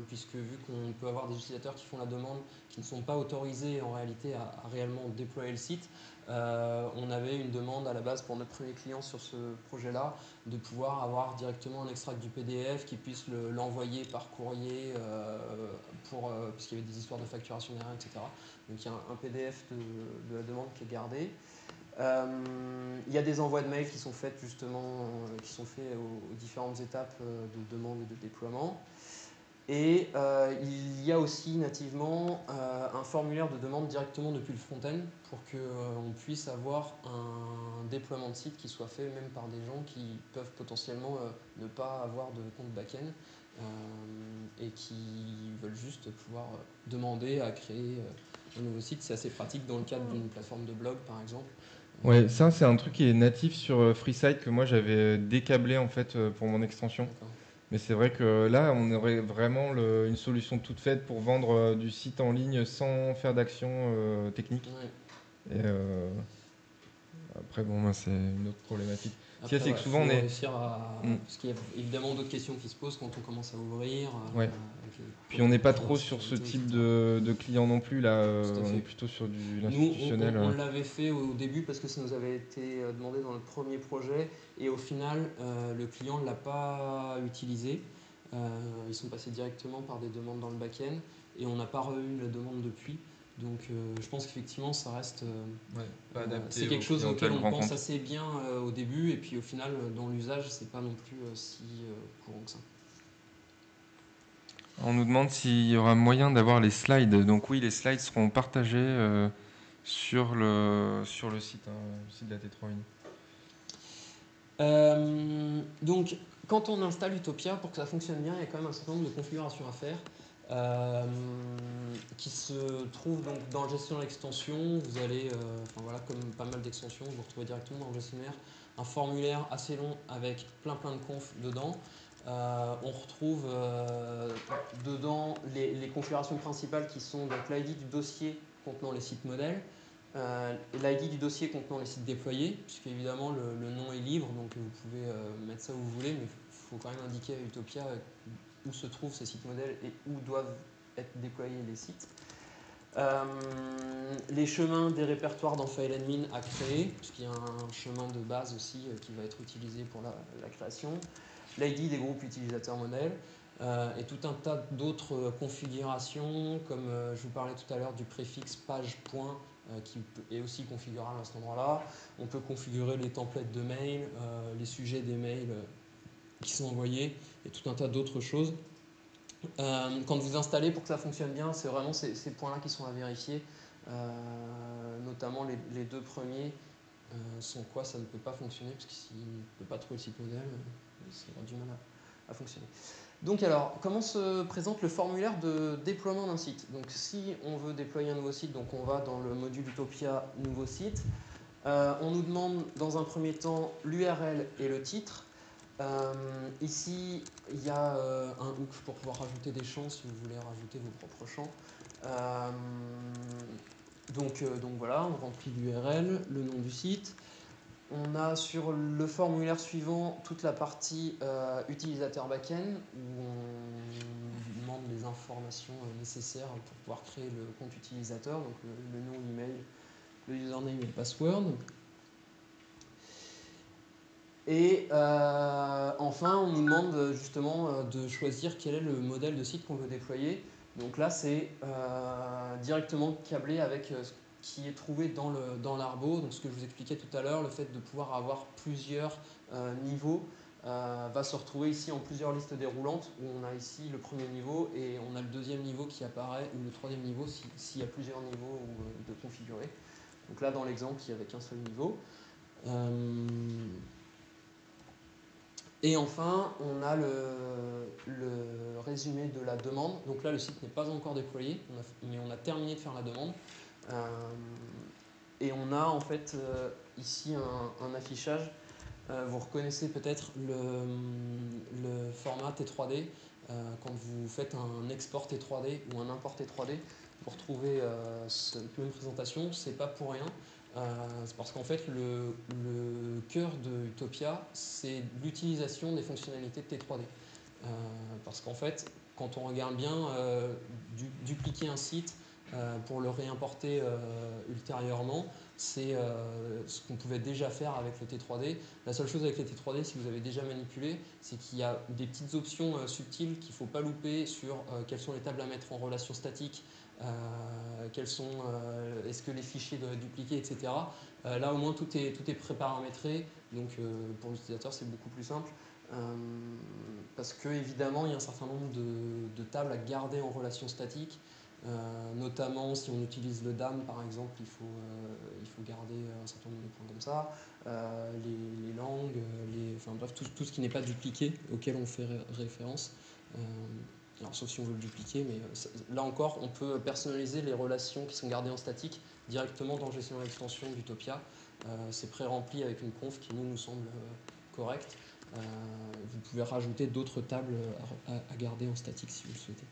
puisque vu qu'on peut avoir des utilisateurs qui font la demande, qui ne sont pas autorisés en réalité à réellement déployer le site, on avait une demande à la base pour notre premier client sur ce projet-là, de pouvoir avoir directement un extract du PDF qui puisse l'envoyer par courrier, puisqu'il y avait des histoires de facturation derrière, etc. Donc il y a un PDF de la demande qui est gardé. Il y a des envois de mails qui sont faits justement, qui sont faits aux différentes étapes de demande et de déploiement. Et il y a aussi nativement un formulaire de demande directement depuis le front-end pour qu'on puisse avoir un déploiement de site qui soit fait même par des gens qui peuvent potentiellement ne pas avoir de compte back-end et qui veulent juste pouvoir demander à créer un nouveau site. C'est assez pratique dans le cadre d'une plateforme de blog par exemple. Ouais, ça c'est un truc qui est natif sur FreeSite que moi j'avais décablé en fait pour mon extension. D'accord. Mais c'est vrai que là on aurait vraiment une solution toute faite pour vendre du site en ligne sans faire d'action technique. Ouais. Et après bon, ben, c'est une autre problématique. Ce qu'il y a, Après, c'est que souvent on est... réussir à... Mm. Parce qu'il y a évidemment d'autres questions qui se posent quand on commence à ouvrir. Ouais. avec les Puis on n'est pas protocoles trop sur ce sécurité, type etc. de client non plus là, Tout à on fait. est plutôt sur de Nous, l'institutionnel. on l'avait fait au début parce que ça nous avait été demandé dans notre premier projet et au final, le client ne l'a pas utilisé. Ils sont passés directement par des demandes dans le back-end et on n'a pas eu la demande depuis. Donc je pense qu'effectivement, ça reste... Ouais, pas adapté c'est quelque chose auquel clientèle on grand pense compte. assez bien au début et puis au final, dans l'usage, c'est pas non plus si courant que ça. On nous demande s'il y aura moyen d'avoir les slides. Donc oui, les slides seront partagés sur le site, le site de la T3N. Donc, quand on installe Utopia, pour que ça fonctionne bien, il y a quand même un certain nombre de configurations à faire qui se trouvent donc dans le gestionnaire d'extension. Vous allez, voilà, comme pas mal d'extensions, vous retrouvez directement dans le gestionnaire un formulaire assez long avec plein de confs dedans. On retrouve dedans les configurations principales qui sont donc l'ID du dossier contenant les sites modèles, l'ID du dossier contenant les sites déployés, puisque évidemment le nom est libre, donc vous pouvez mettre ça où vous voulez, mais il faut quand même indiquer à Utopia où se trouvent ces sites modèles et où doivent être déployés les sites. Les chemins des répertoires dans FileAdmin à créer, puisqu'il y a un chemin de base aussi qui va être utilisé pour la création. L'ID des groupes utilisateurs modèles et tout un tas d'autres configurations, comme je vous parlais tout à l'heure du préfixe page point qui est aussi configurable à cet endroit-là. On peut configurer les templates de mail, les sujets des mails qui sont envoyés et tout un tas d'autres choses. Quand vous installez, pour que ça fonctionne bien, c'est vraiment ces points-là qui sont à vérifier, notamment les deux premiers. Sans quoi ça ne peut pas fonctionner, parce que s'il ne peut pas trouver le site modèle, ça aura du mal à fonctionner. Donc alors, comment se présente le formulaire de déploiement d'un site? Donc si on veut déployer un nouveau site, donc on va dans le module Utopia nouveau site. On nous demande dans un premier temps l'URL et le titre. Ici, il y a un hook pour pouvoir rajouter des champs si vous voulez rajouter vos propres champs. Donc voilà, on remplit l'URL, le nom du site. On a sur le formulaire suivant toute la partie utilisateur backend où on demande les informations nécessaires pour pouvoir créer le compte utilisateur, donc le nom, l'email, le username et le password. Et enfin, on nous demande justement de choisir quel est le modèle de site qu'on veut déployer. Donc là, c'est directement câblé avec ce qui est trouvé dans l'Arbo. Donc ce que je vous expliquais tout à l'heure, le fait de pouvoir avoir plusieurs niveaux va se retrouver ici en plusieurs listes déroulantes, où on a ici le premier niveau et on a le deuxième niveau qui apparaît, ou le troisième niveau s'il y a plusieurs niveaux de configurer. Donc là, dans l'exemple, il n'y avait qu'un seul niveau. Et enfin, on a le résumé de la demande. Donc là, le site n'est pas encore déployé, mais on a terminé de faire la demande. Et on a en fait ici un affichage. Vous reconnaissez peut-être le format T3D. Quand vous faites un export T3D ou un import T3D, vous retrouvez cette même présentation. C'est pas pour rien. C'est parce qu'en fait, le cœur de Utopia, c'est l'utilisation des fonctionnalités de T3D. Parce qu'en fait, quand on regarde bien, dupliquer un site pour le réimporter ultérieurement, c'est ce qu'on pouvait déjà faire avec le T3D. La seule chose avec le T3D, si vous avez déjà manipulé, c'est qu'il y a des petites options subtiles qu'il ne faut pas louper sur quelles sont les tables à mettre en relation statique, est-ce que les fichiers doivent être dupliqués, etc. Là au moins tout est préparamétré, donc pour l'utilisateur c'est beaucoup plus simple. Parce que évidemment il y a un certain nombre de tables à garder en relation statique, notamment si on utilise le DAM par exemple, il faut garder un certain nombre de points comme ça, les langues, enfin bref tout ce qui n'est pas dupliqué auquel on fait référence. Alors, sauf si on veut le dupliquer, mais là encore, on peut personnaliser les relations qui sont gardées en statique directement dans le gestionnaire d'extension d'Utopia. C'est pré-rempli avec une conf qui nous semble correcte. Vous pouvez rajouter d'autres tables à garder en statique si vous le souhaitez.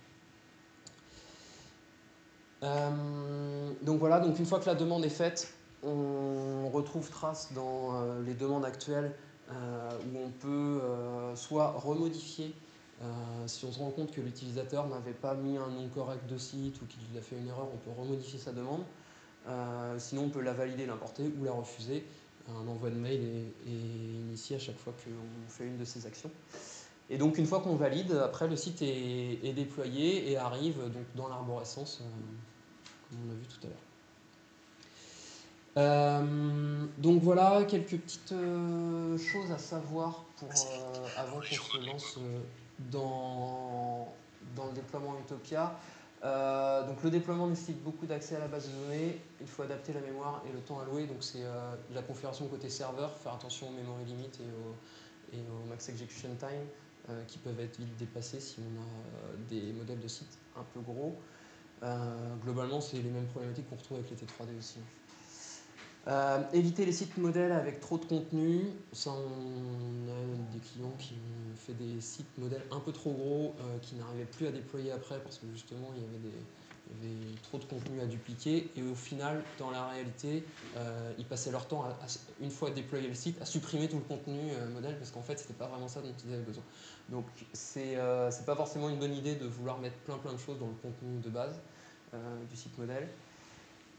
Donc voilà, donc une fois que la demande est faite, on retrouve trace dans les demandes actuelles où on peut soit remodifier si on se rend compte que l'utilisateur n'avait pas mis un nom correct de site ou qu'il a fait une erreur, on peut remodifier sa demande. Sinon, on peut la valider, l'importer ou la refuser. Un envoi de mail est initié à chaque fois qu'on fait une de ces actions. Et donc, une fois qu'on valide, après, le site est déployé et arrive donc, dans l'arborescence, comme on l'a vu tout à l'heure. Donc voilà, quelques petites choses à savoir avant qu'on se lance dans le déploiement Utopia. Donc le déploiement nécessite beaucoup d'accès à la base de données, il faut adapter la mémoire et le temps alloué, donc c'est la configuration côté serveur, faire attention aux memory limits et au max execution time qui peuvent être vite dépassés si on a des modèles de site un peu gros. Globalement, c'est les mêmes problématiques qu'on retrouve avec les T3D aussi. Éviter les sites modèles avec trop de contenu. Ça, on a des clients qui ont fait des sites modèles un peu trop gros qui n'arrivaient plus à déployer après parce que justement il y avait trop de contenu à dupliquer et au final, dans la réalité, ils passaient leur temps, une fois déployé le site, à supprimer tout le contenu modèle parce qu'en fait, c'était pas vraiment ça dont ils avaient besoin. Donc, c'est pas forcément une bonne idée de vouloir mettre plein de choses dans le contenu de base du site modèle.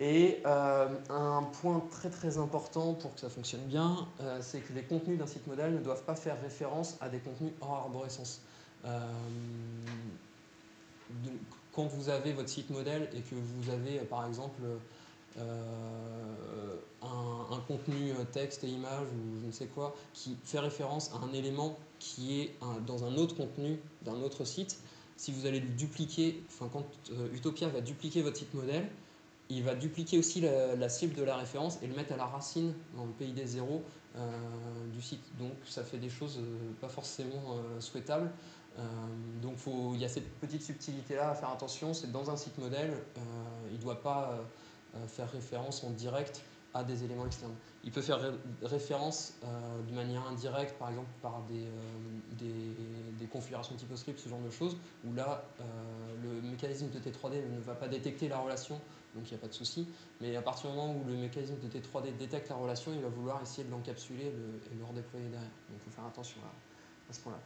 Et un point très important pour que ça fonctionne bien, c'est que les contenus d'un site modèle ne doivent pas faire référence à des contenus hors arborescence. Donc, quand vous avez votre site modèle et que vous avez par exemple un contenu texte et image ou je ne sais quoi qui fait référence à un élément qui est dans un autre contenu d'un autre site, si vous allez le dupliquer, quand Utopia va dupliquer votre site modèle, il va dupliquer aussi la cible de la référence et le mettre à la racine dans le PID 0 du site. Donc ça fait des choses pas forcément souhaitables. Donc il y a cette petite subtilité-là à faire attention, c'est dans un site modèle, il ne doit pas faire référence en direct à des éléments externes. Il peut faire référence de manière indirecte, par exemple par des configurations typoscript, ce genre de choses, où là, le mécanisme de T3D ne va pas détecter la relation, donc il n'y a pas de souci. Mais à partir du moment où le mécanisme de T3D détecte la relation, il va vouloir essayer de l'encapsuler et le redéployer derrière. Donc il faut faire attention à ce point-là.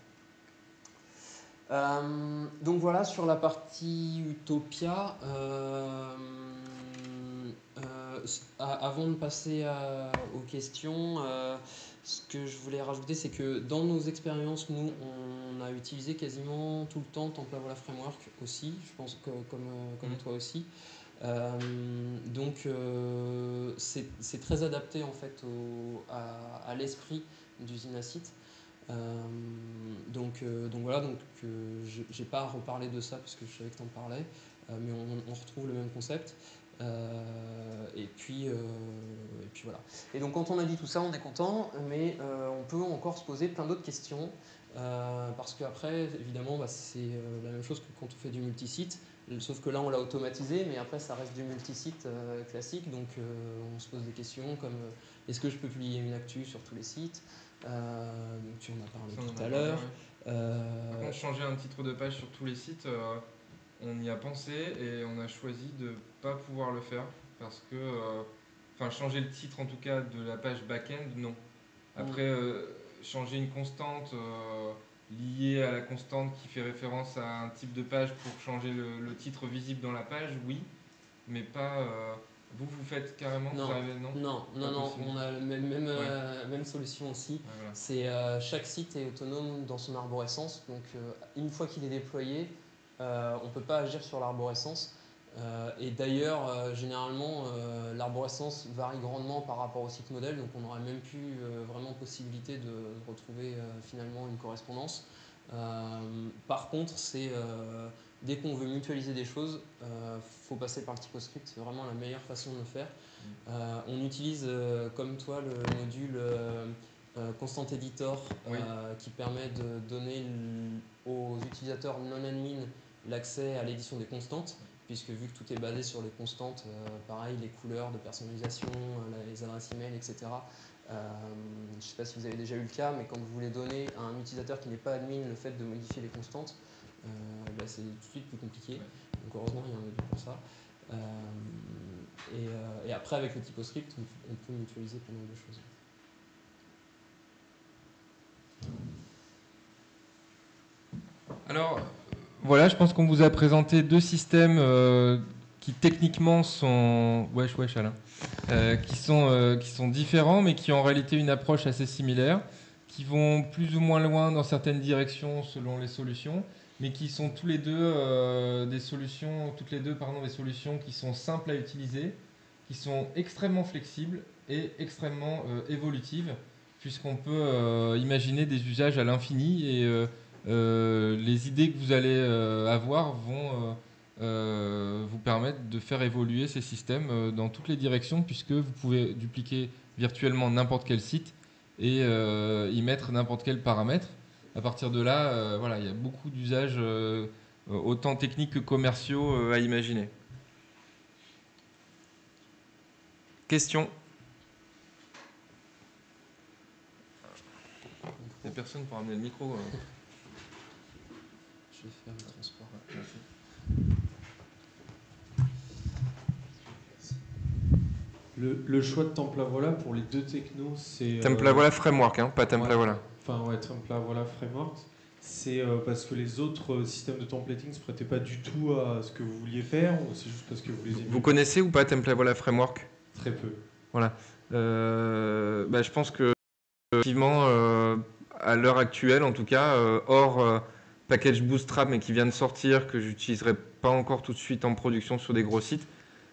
Donc voilà sur la partie Utopia. avant de passer aux questions, ce que je voulais rajouter, c'est que dans nos expériences, nous, on a utilisé quasiment tout le temps Templavola Framework aussi, je pense que comme toi aussi. Donc c'est très adapté en fait à l'esprit d'usine à site. Donc voilà, j'ai pas à reparler de ça parce que je savais que tu en parlais, mais on retrouve le même concept. Et puis voilà. Et donc quand on a dit tout ça, on est content, mais on peut encore se poser plein d'autres questions. Parce qu'après, évidemment, c'est la même chose que quand on fait du multisite, sauf que là on l'a automatisé, mais après ça reste du multisite classique, donc on se pose des questions comme est-ce que je peux publier une actu sur tous les sites, donc tu en as parlé tout à l'heure. Par contre, changer un titre de page sur tous les sites, on y a pensé et on a choisi de ne pas pouvoir le faire parce que, changer le titre en tout cas de la page back-end, non. Après, changer une constante liée à la constante qui fait référence à un type de page pour changer le titre visible dans la page, oui, mais pas. Vous faites carrément, Non, vous arrivez, non, on a la même solution aussi. Ouais, voilà. C'est chaque site est autonome dans son arborescence, donc une fois qu'il est déployé, on ne peut pas agir sur l'arborescence. Et d'ailleurs, généralement, l'arborescence varie grandement par rapport au site modèle, donc on n'aurait même plus vraiment possibilité de retrouver finalement une correspondance. Par contre, dès qu'on veut mutualiser des choses, faut passer par le typoscript, c'est vraiment la meilleure façon de le faire. On utilise, comme toi, le module Constant Editor qui permet de donner aux utilisateurs non-admin l'accès à l'édition des constantes, puisque vu que tout est basé sur les constantes, pareil, les couleurs de personnalisation, les adresses email, etc. Je ne sais pas si vous avez déjà eu le cas, mais quand vous voulez donner à un utilisateur qui n'est pas admin le fait de modifier les constantes, c'est tout de suite plus compliqué. Donc heureusement, il y a un module pour ça. Et après, avec le typoscript, on peut mutualiser pas mal de choses. Alors, voilà, je pense qu'on vous a présenté deux systèmes qui techniquement sont... Wesh Alain. Qui sont différents, mais qui ont en réalité une approche assez similaire, qui vont plus ou moins loin dans certaines directions selon les solutions, mais qui sont toutes les deux des solutions qui sont simples à utiliser, qui sont extrêmement flexibles et extrêmement évolutives, puisqu'on peut imaginer des usages à l'infini et les idées que vous allez avoir vont vous permettre de faire évoluer ces systèmes dans toutes les directions, puisque vous pouvez dupliquer virtuellement n'importe quel site et y mettre n'importe quel paramètre. À partir de là, voilà, il y a beaucoup d'usages autant techniques que commerciaux à imaginer. Question? Il n'y a personne pour amener le micro. Je vais faire le transport. Merci. Le choix de Templavola pour les deux technos, c'est... Templavola Framework, hein, pas Templavola. Templavola Framework. C'est parce que les autres systèmes de templating ne se prêtaient pas du tout à ce que vous vouliez faire, ou c'est juste parce que vous les aimez? Vous connaissez ou pas Templavola Framework? Très peu. Voilà. Je pense que effectivement, à l'heure actuelle, en tout cas, hors package Bootstrap, mais qui vient de sortir, que j'utiliserai pas encore tout de suite en production sur des gros sites,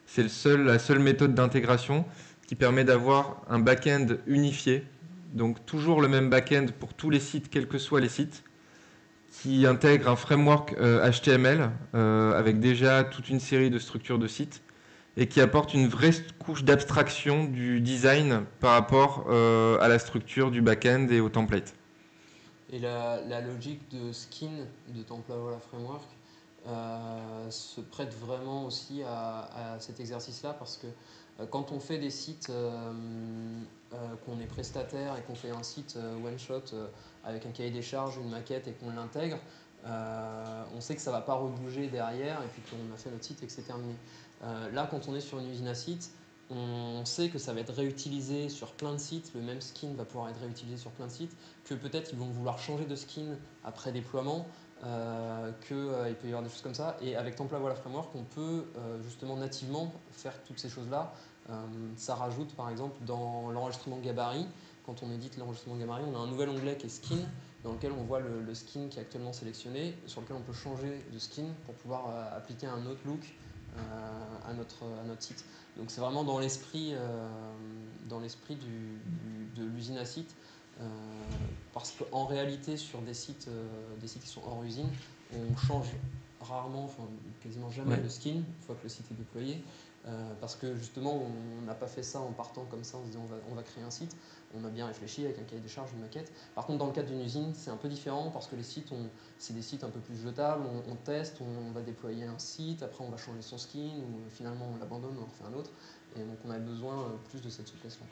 c'est la seule méthode d'intégration qui permet d'avoir un back-end unifié, donc toujours le même back-end pour tous les sites, quels que soient les sites, qui intègre un framework HTML avec déjà toute une série de structures de sites et qui apporte une vraie couche d'abstraction du design par rapport à la structure du back-end et au template. Et la logique de skin de Templavola Framework se prête vraiment aussi à cet exercice-là, parce que quand on fait des sites, qu'on est prestataire et qu'on fait un site one-shot avec un cahier des charges, une maquette et qu'on l'intègre, on sait que ça ne va pas rebouger derrière et puis qu'on a fait notre site et que c'est terminé. Là, quand on est sur une usine à site, on sait que ça va être réutilisé sur plein de sites, le même skin va pouvoir être réutilisé sur plein de sites, que peut-être ils vont vouloir changer de skin après déploiement, qu'il peut y avoir des choses comme ça. Et avec Templavola Framework, on peut justement nativement faire toutes ces choses-là Ça rajoute par exemple dans l'enregistrement gabarit, quand on édite l'enregistrement gabarit, on a un nouvel onglet qui est skin, dans lequel on voit le skin qui est actuellement sélectionné, sur lequel on peut changer de skin pour pouvoir appliquer un autre look à notre site. Donc c'est vraiment dans l'esprit de l'usine à site, parce qu'en réalité sur des sites qui sont hors usine, on change rarement, enfin quasiment jamais le skin une fois que le site est déployé, parce que justement on n'a pas fait ça en partant comme ça en se disant on va créer un site. On a bien réfléchi avec un cahier des charges, une maquette. Par contre, dans le cadre d'une usine, c'est un peu différent parce que les sites, c'est des sites un peu plus jetables. On teste, on va déployer un site, après on va changer son skin, ou finalement on l'abandonne, on en refait un autre. Et donc on a besoin plus de cette souplesse-là.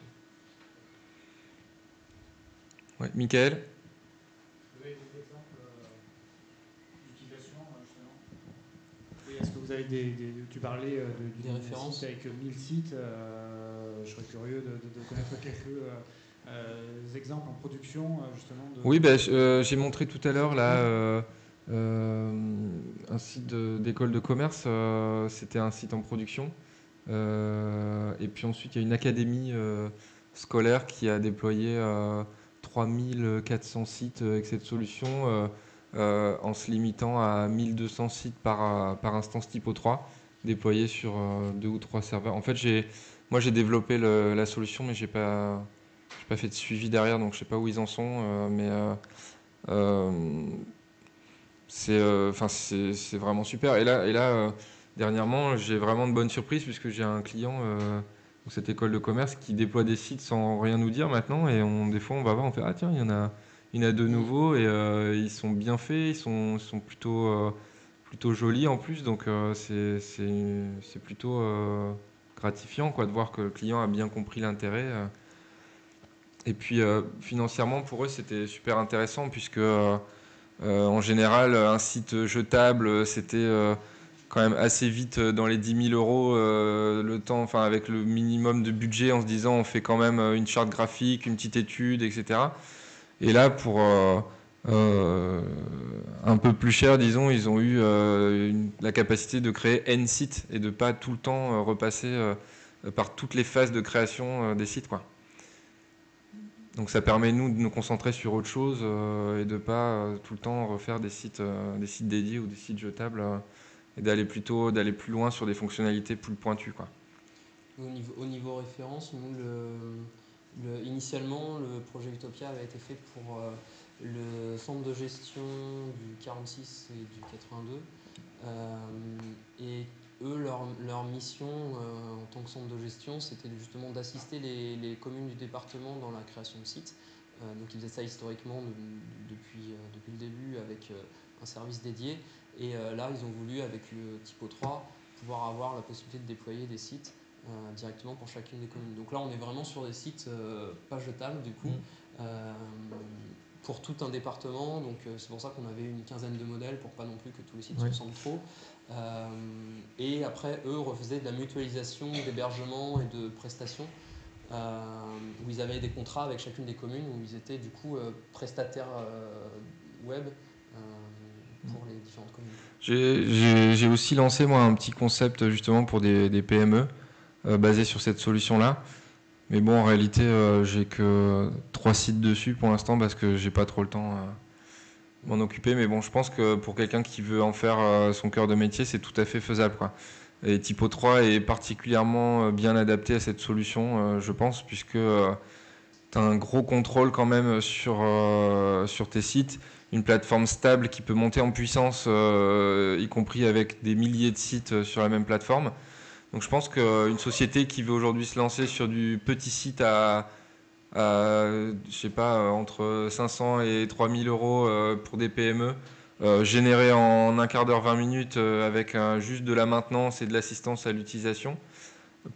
Ouais, Michael ? Vous avez des exemples d'utilisation, justement ? Et est-ce que vous avez tu parlais des références avec 1000 sites. Je serais curieux de connaître quelques exemples en production, justement. Oui, j'ai montré tout à l'heure là un site d'école de commerce. C'était un site en production. Et puis ensuite, il y a une académie scolaire qui a déployé 3400 sites avec cette solution en se limitant à 1200 sites par instance Typo 3 déployés sur 2 ou 3 serveurs. En fait, moi j'ai développé la solution, mais j'ai pas fait de suivi derrière, donc je sais pas où ils en sont, mais c'est vraiment super. Et là dernièrement, j'ai vraiment de bonnes surprises puisque j'ai un client dans cette école de commerce qui déploie des sites sans rien nous dire maintenant, et des fois on va voir, on fait ah tiens, il y en a deux nouveaux, et ils sont bien faits, ils sont plutôt jolis en plus, donc c'est plutôt gratifiant quoi, de voir que le client a bien compris l'intérêt. Et puis financièrement pour eux c'était super intéressant puisque en général un site jetable c'était quand même assez vite dans les 10 000 euros le temps, enfin avec le minimum de budget, en se disant on fait quand même une charte graphique, une petite étude, etc. Et là pour un peu plus cher, disons, ils ont eu la capacité de créer N sites et de pas tout le temps repasser par toutes les phases de création des sites, quoi. Donc ça permet nous de nous concentrer sur autre chose et de pas tout le temps refaire des sites dédiés ou des sites jetables et d'aller plus loin sur des fonctionnalités plus pointues, quoi. Au niveau référence, nous, initialement, le projet Utopia avait été fait pour le centre de gestion du 46 et du 82. Et eux, leur mission en tant que centre de gestion, c'était justement d'assister les communes du département dans la création de sites. Donc ils faisaient ça historiquement depuis le début avec un service dédié. Et là, ils ont voulu, avec le Typo 3, pouvoir avoir la possibilité de déployer des sites directement pour chacune des communes. Donc là, on est vraiment sur des sites pas jetables, du coup, pour tout un département. Donc c'est pour ça qu'on avait une quinzaine de modèles, pour pas non plus que tous les sites se ressemblent trop. Et après, eux refaisaient de la mutualisation d'hébergement et de prestations, où ils avaient des contrats avec chacune des communes, où ils étaient du coup prestataires web pour les différentes communes. J'ai aussi lancé moi un petit concept justement pour des PME basé sur cette solution-là. Mais bon, en réalité, j'ai que 3 sites dessus pour l'instant parce que j'ai pas trop le temps m'en occuper. Mais bon, je pense que pour quelqu'un qui veut en faire son cœur de métier, c'est tout à fait faisable, quoi. Et Typo 3 est particulièrement bien adapté à cette solution, je pense, puisque tu as un gros contrôle quand même sur tes sites. Une plateforme stable qui peut monter en puissance, y compris avec des milliers de sites sur la même plateforme. Donc je pense qu'une société qui veut aujourd'hui se lancer sur du petit site à je sais pas, entre 500 et 3000 euros pour des PME, généré en un quart d'heure, 20 minutes avec juste de la maintenance et de l'assistance à l'utilisation,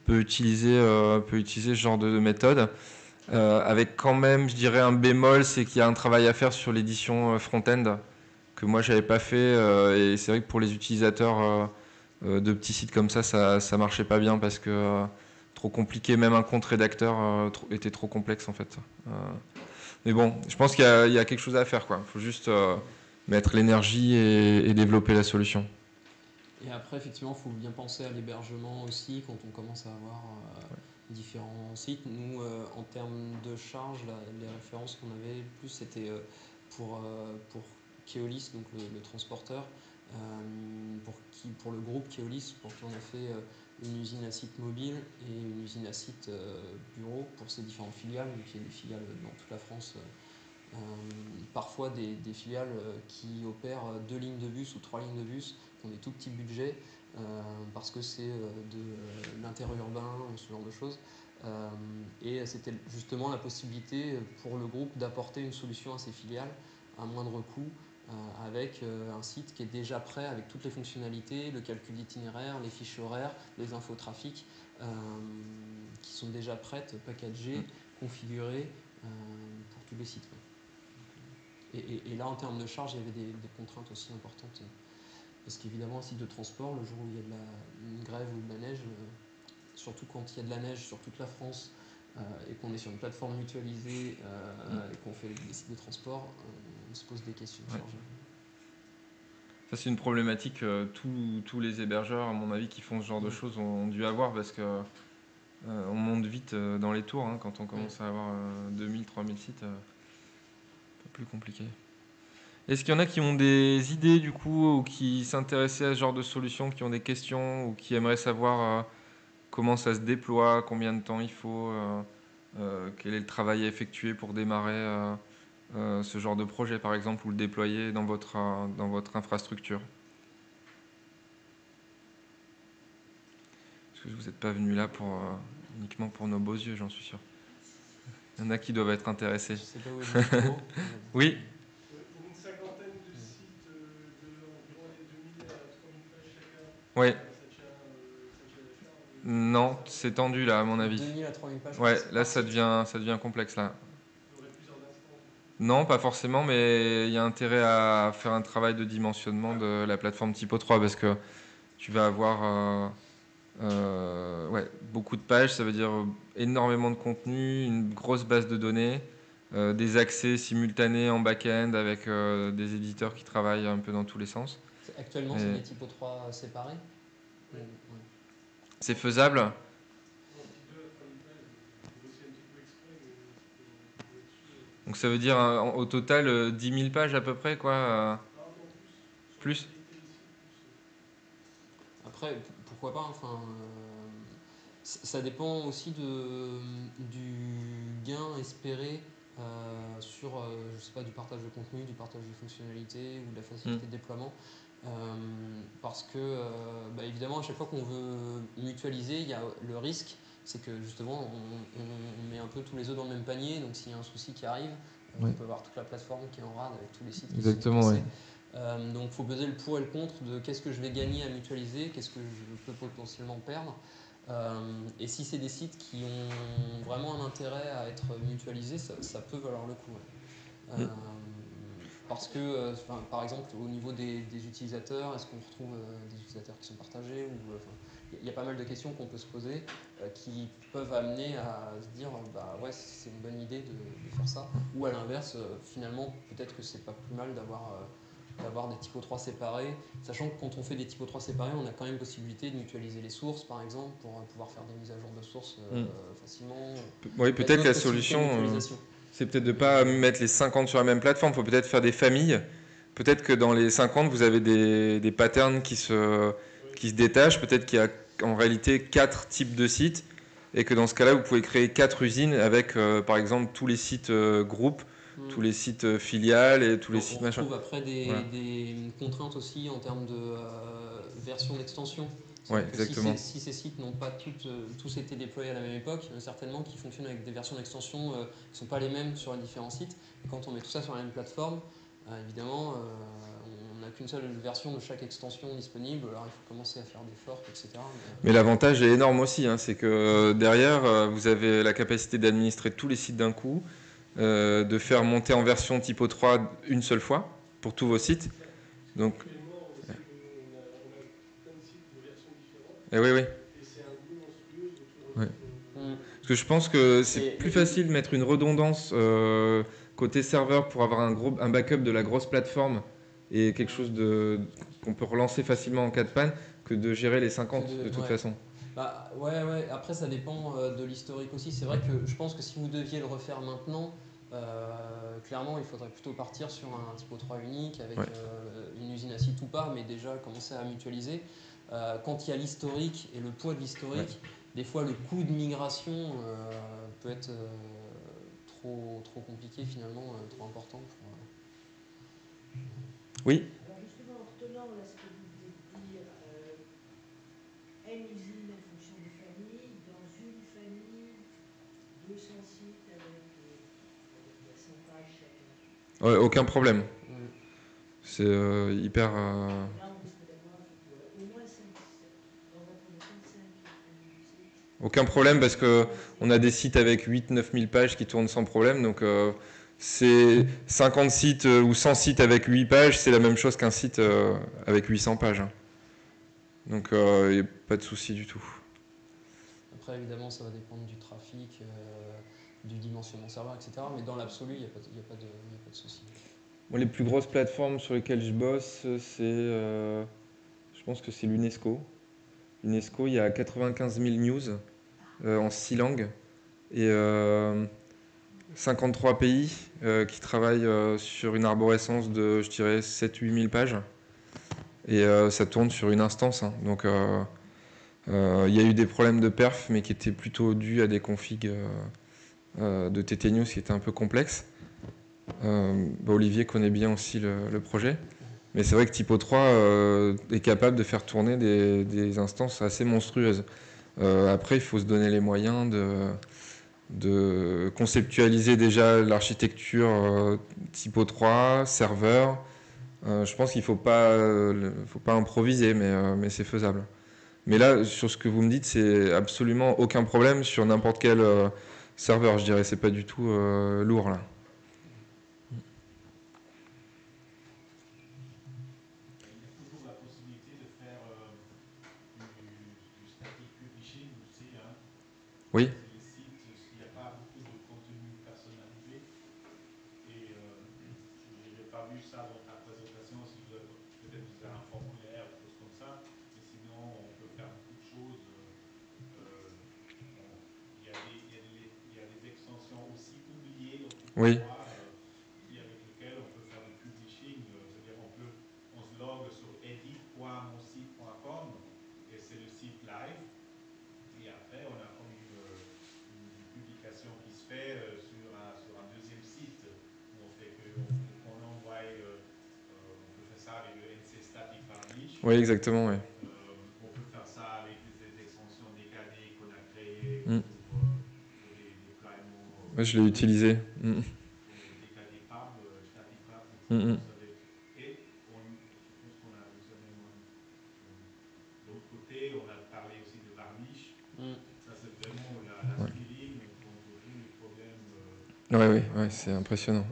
peut utiliser ce genre de méthode. Avec quand même, je dirais, un bémol, c'est qu'il y a un travail à faire sur l'édition front-end que moi j'avais pas fait, et c'est vrai que pour les utilisateurs de petits sites comme ça marchait pas bien parce que trop compliqué, même un compte rédacteur était trop complexe en fait. Mais bon, je pense qu'il y a quelque chose à faire, quoi. Il faut juste mettre l'énergie et développer la solution. Et après, effectivement, il faut bien penser à l'hébergement aussi quand on commence à avoir différents sites. Nous, en termes de charge, les références qu'on avait le plus, c'était pour Keolis, donc le transporteur, pour le groupe Keolis, pour qui on a fait une usine à site mobile et une usine à site bureau pour ces différentes filiales. Donc il y a des filiales dans toute la France. Parfois des filiales qui opèrent 2 lignes de bus ou 3 lignes de bus, qui ont des tout petits budgets, parce que c'est de l'interurbain ou ce genre de choses. Et c'était justement la possibilité pour le groupe d'apporter une solution à ces filiales à moindre coût, avec un site qui est déjà prêt avec toutes les fonctionnalités, le calcul d'itinéraire, les fiches horaires, les infotrafics, qui sont déjà prêtes, packagées, configurées pour tous les sites. Et là, en termes de charge, il y avait des contraintes aussi importantes. Parce qu'évidemment, un site de transport, le jour où il y a une grève ou de la neige, surtout quand il y a de la neige sur toute la France, et qu'on est sur une plateforme mutualisée et qu'on fait des sites de transport, on se pose des questions de charge. Ça, c'est une problématique que tous les hébergeurs, à mon avis, qui font ce genre de choses ont dû avoir, parce que on monte vite dans les tours quand on commence à avoir 2000, 3000 sites. Un peu plus compliqué. Est-ce qu'il y en a qui ont des idées du coup, ou qui s'intéressaient à ce genre de solution, qui ont des questions, ou qui aimeraient savoir comment ça se déploie, combien de temps il faut, quel est le travail à effectuer pour démarrer ce genre de projet par exemple, ou le déployer dans votre infrastructure? Parce que vous n'êtes pas venu là uniquement pour nos beaux yeux, j'en suis sûr. Il y en a qui doivent être intéressés. Je sais pas où est le micro. Oui. Pour une cinquantaine de sites d'environ les 2000 à 3000 pages chacun, Oui. ça tient l'affaire. Non, c'est tendu là à mon avis. 2000 à 3000 pages. Ouais, là ça devient complexe là. Il y aurait plusieurs instances. Non, pas forcément, mais il y a intérêt à faire un travail de dimensionnement de la plateforme Typo 3, parce que tu vas avoir beaucoup de pages, ça veut dire énormément de contenu, une grosse base de données, des accès simultanés en back-end avec des éditeurs qui travaillent un peu dans tous les sens. Actuellement, c'est des Typo 3 séparés. Ouais. C'est faisable. Donc ça veut dire au total 10 000 pages à peu près, quoi. Plus. Après, pourquoi pas, enfin, ça dépend aussi du gain espéré sur, je sais pas, du partage de contenu, du partage de fonctionnalités ou de la facilité de déploiement. Parce que, évidemment, à chaque fois qu'on veut mutualiser, il y a le risque, c'est que justement, on met un peu tous les œufs dans le même panier. Donc, s'il y a un souci qui arrive, on peut avoir toute la plateforme qui est en rade avec tous les sites qui sont cassés. Donc, il faut peser le pour et le contre de qu'est-ce que je vais gagner à mutualiser, qu'est-ce que je peux potentiellement perdre. Et si c'est des sites qui ont vraiment un intérêt à être mutualisés, ça peut valoir le coup. Parce que, par exemple, au niveau des utilisateurs, est-ce qu'on retrouve des utilisateurs qui sont partagés, il y a pas mal de questions qu'on peut se poser qui peuvent amener à se dire ouais, c'est une bonne idée de faire ça. Ou à l'inverse, finalement, peut-être que c'est pas plus mal d'avoir des typos 3 séparés, sachant que quand on fait des typos 3 séparés, on a quand même possibilité de mutualiser les sources, par exemple, pour pouvoir faire des mises à jour de sources facilement. Oui, peut-être que la solution, c'est peut-être de ne pas mettre les 50 sur la même plateforme, il faut peut-être faire des familles. Peut-être que dans les 50, vous avez des patterns qui se détachent, peut-être qu'il y a en réalité 4 types de sites, et que dans ce cas-là, vous pouvez créer 4 usines avec, par exemple, tous les sites groupes, tous les sites filiales et tous les sites machin. On trouve après des contraintes aussi en termes de version d'extension. Ouais, exactement. Si ces sites n'ont pas tous été déployés à la même époque, il y en a certainement qui fonctionnent avec des versions d'extension qui ne sont pas les mêmes sur les différents sites. Et quand on met tout ça sur la même plateforme, évidemment, on n'a qu'une seule version de chaque extension disponible. Alors il faut commencer à faire des forks, etc. Mais l'avantage est énorme aussi, c'est que derrière, vous avez la capacité d'administrer tous les sites d'un coup, de faire monter en version Typo 3 une seule fois pour tous vos sites. Donc, oui. Parce que je pense que c'est plus facile de mettre une redondance côté serveur pour avoir un backup de la grosse plateforme et quelque chose qu'on peut relancer facilement en cas de panne, que de gérer les 50 de toute ouais. façon. Bah, ouais. Après, ça dépend de l'historique aussi. C'est vrai que je pense que si vous deviez le refaire maintenant, clairement, il faudrait plutôt partir sur un typo 3 unique avec une usine à site ou pas, mais déjà commencer à mutualiser. Quand il y a l'historique et le poids de l'historique, des fois le coût de migration peut être trop compliqué finalement, trop important. Oui. Alors justement, en retenant là, ce que vous venez de dire, une usine en fonction des familles, dans une famille, 200 sites avec 100 pages chacun. Ouais, aucun problème. Mm. C'est hyper... Là, on risque d'avoir au moins 5, dans un premier temps 5 sites. Aucun problème parce qu'on a des sites avec 8-9 000 pages qui tournent sans problème. Donc c'est 50 sites ou 100 sites avec 8 pages, c'est la même chose qu'un site avec 800 pages. Hein. Donc il n'y a pas de souci du tout. Après, évidemment, ça va dépendre du trafic, du dimensionnement serveur, etc. Mais dans l'absolu, il n'y a pas de souci. Bon, les plus grosses plateformes sur lesquelles je bosse, c'est, je pense que c'est l'UNESCO. L'UNESCO, il y a 95 000 news en 6 langues et 53 pays qui travaillent sur une arborescence de, je dirais, 7-8 000 pages. Et ça tourne sur une instance. Hein. Donc, il y a eu des problèmes de perf, mais qui étaient plutôt dus à des configs de TT News qui étaient un peu complexes. Olivier connaît bien aussi le projet. Mais c'est vrai que Typo 3 est capable de faire tourner des instances assez monstrueuses. Après, il faut se donner les moyens de conceptualiser déjà l'architecture Typo 3, serveur. Je pense qu'il ne faut pas improviser, mais c'est faisable. Mais là, sur ce que vous me dites, c'est absolument aucun problème sur n'importe quel serveur, je dirais. C'est pas du tout lourd, là. Oui. Les sites, il n'y a pas beaucoup de contenu personnalisé. Et je n'ai pas vu ça dans ta présentation, si peut-être vous avez un formulaire ou quelque chose comme ça. Mais sinon, on peut faire beaucoup de choses. Il y a des extensions aussi publiées dans Oui. avec lesquelles on peut faire du publishing. C'est-à-dire on se logue sur edit.monsite.com et c'est le site live. Et après, on a comme une publication qui se fait sur un deuxième site. Où on envoie, on peut faire ça avec le NC Static Varnish. Oui, exactement, oui. On peut faire ça avec des extensions DKD qu'on a créées pour des déploiements. Oui, je l'ai utilisé. DKD Pub, Static Pub. Et je pense qu'on a de l'autre côté, on a parlé aussi de Varnish. Ça, c'est vraiment la scaling contre tous les problèmes. Oui, c'est impressionnant.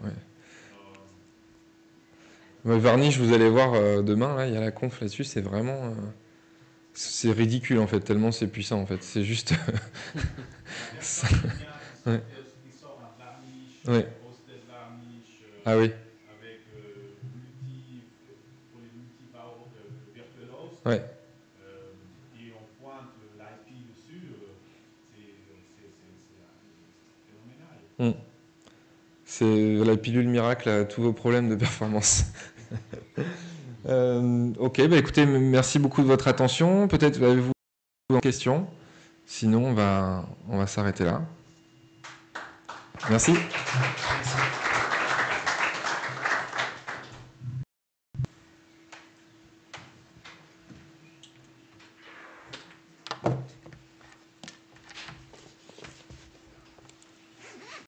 Varnish, vous allez voir demain, là, il y a la conf là-dessus, c'est vraiment... c'est ridicule, en fait, tellement c'est puissant, en fait. C'est juste... Il sort un Varnish, hosted Varnish, ah oui. avec pour les virtual hosts. Ouais. Et on pointe l'IP dessus, c'est phénoménal. C'est la pilule miracle à tous vos problèmes de performance. Ok, bah écoutez, merci beaucoup de votre attention. Peut-être avez-vous des questions. Sinon, on va s'arrêter là. Merci.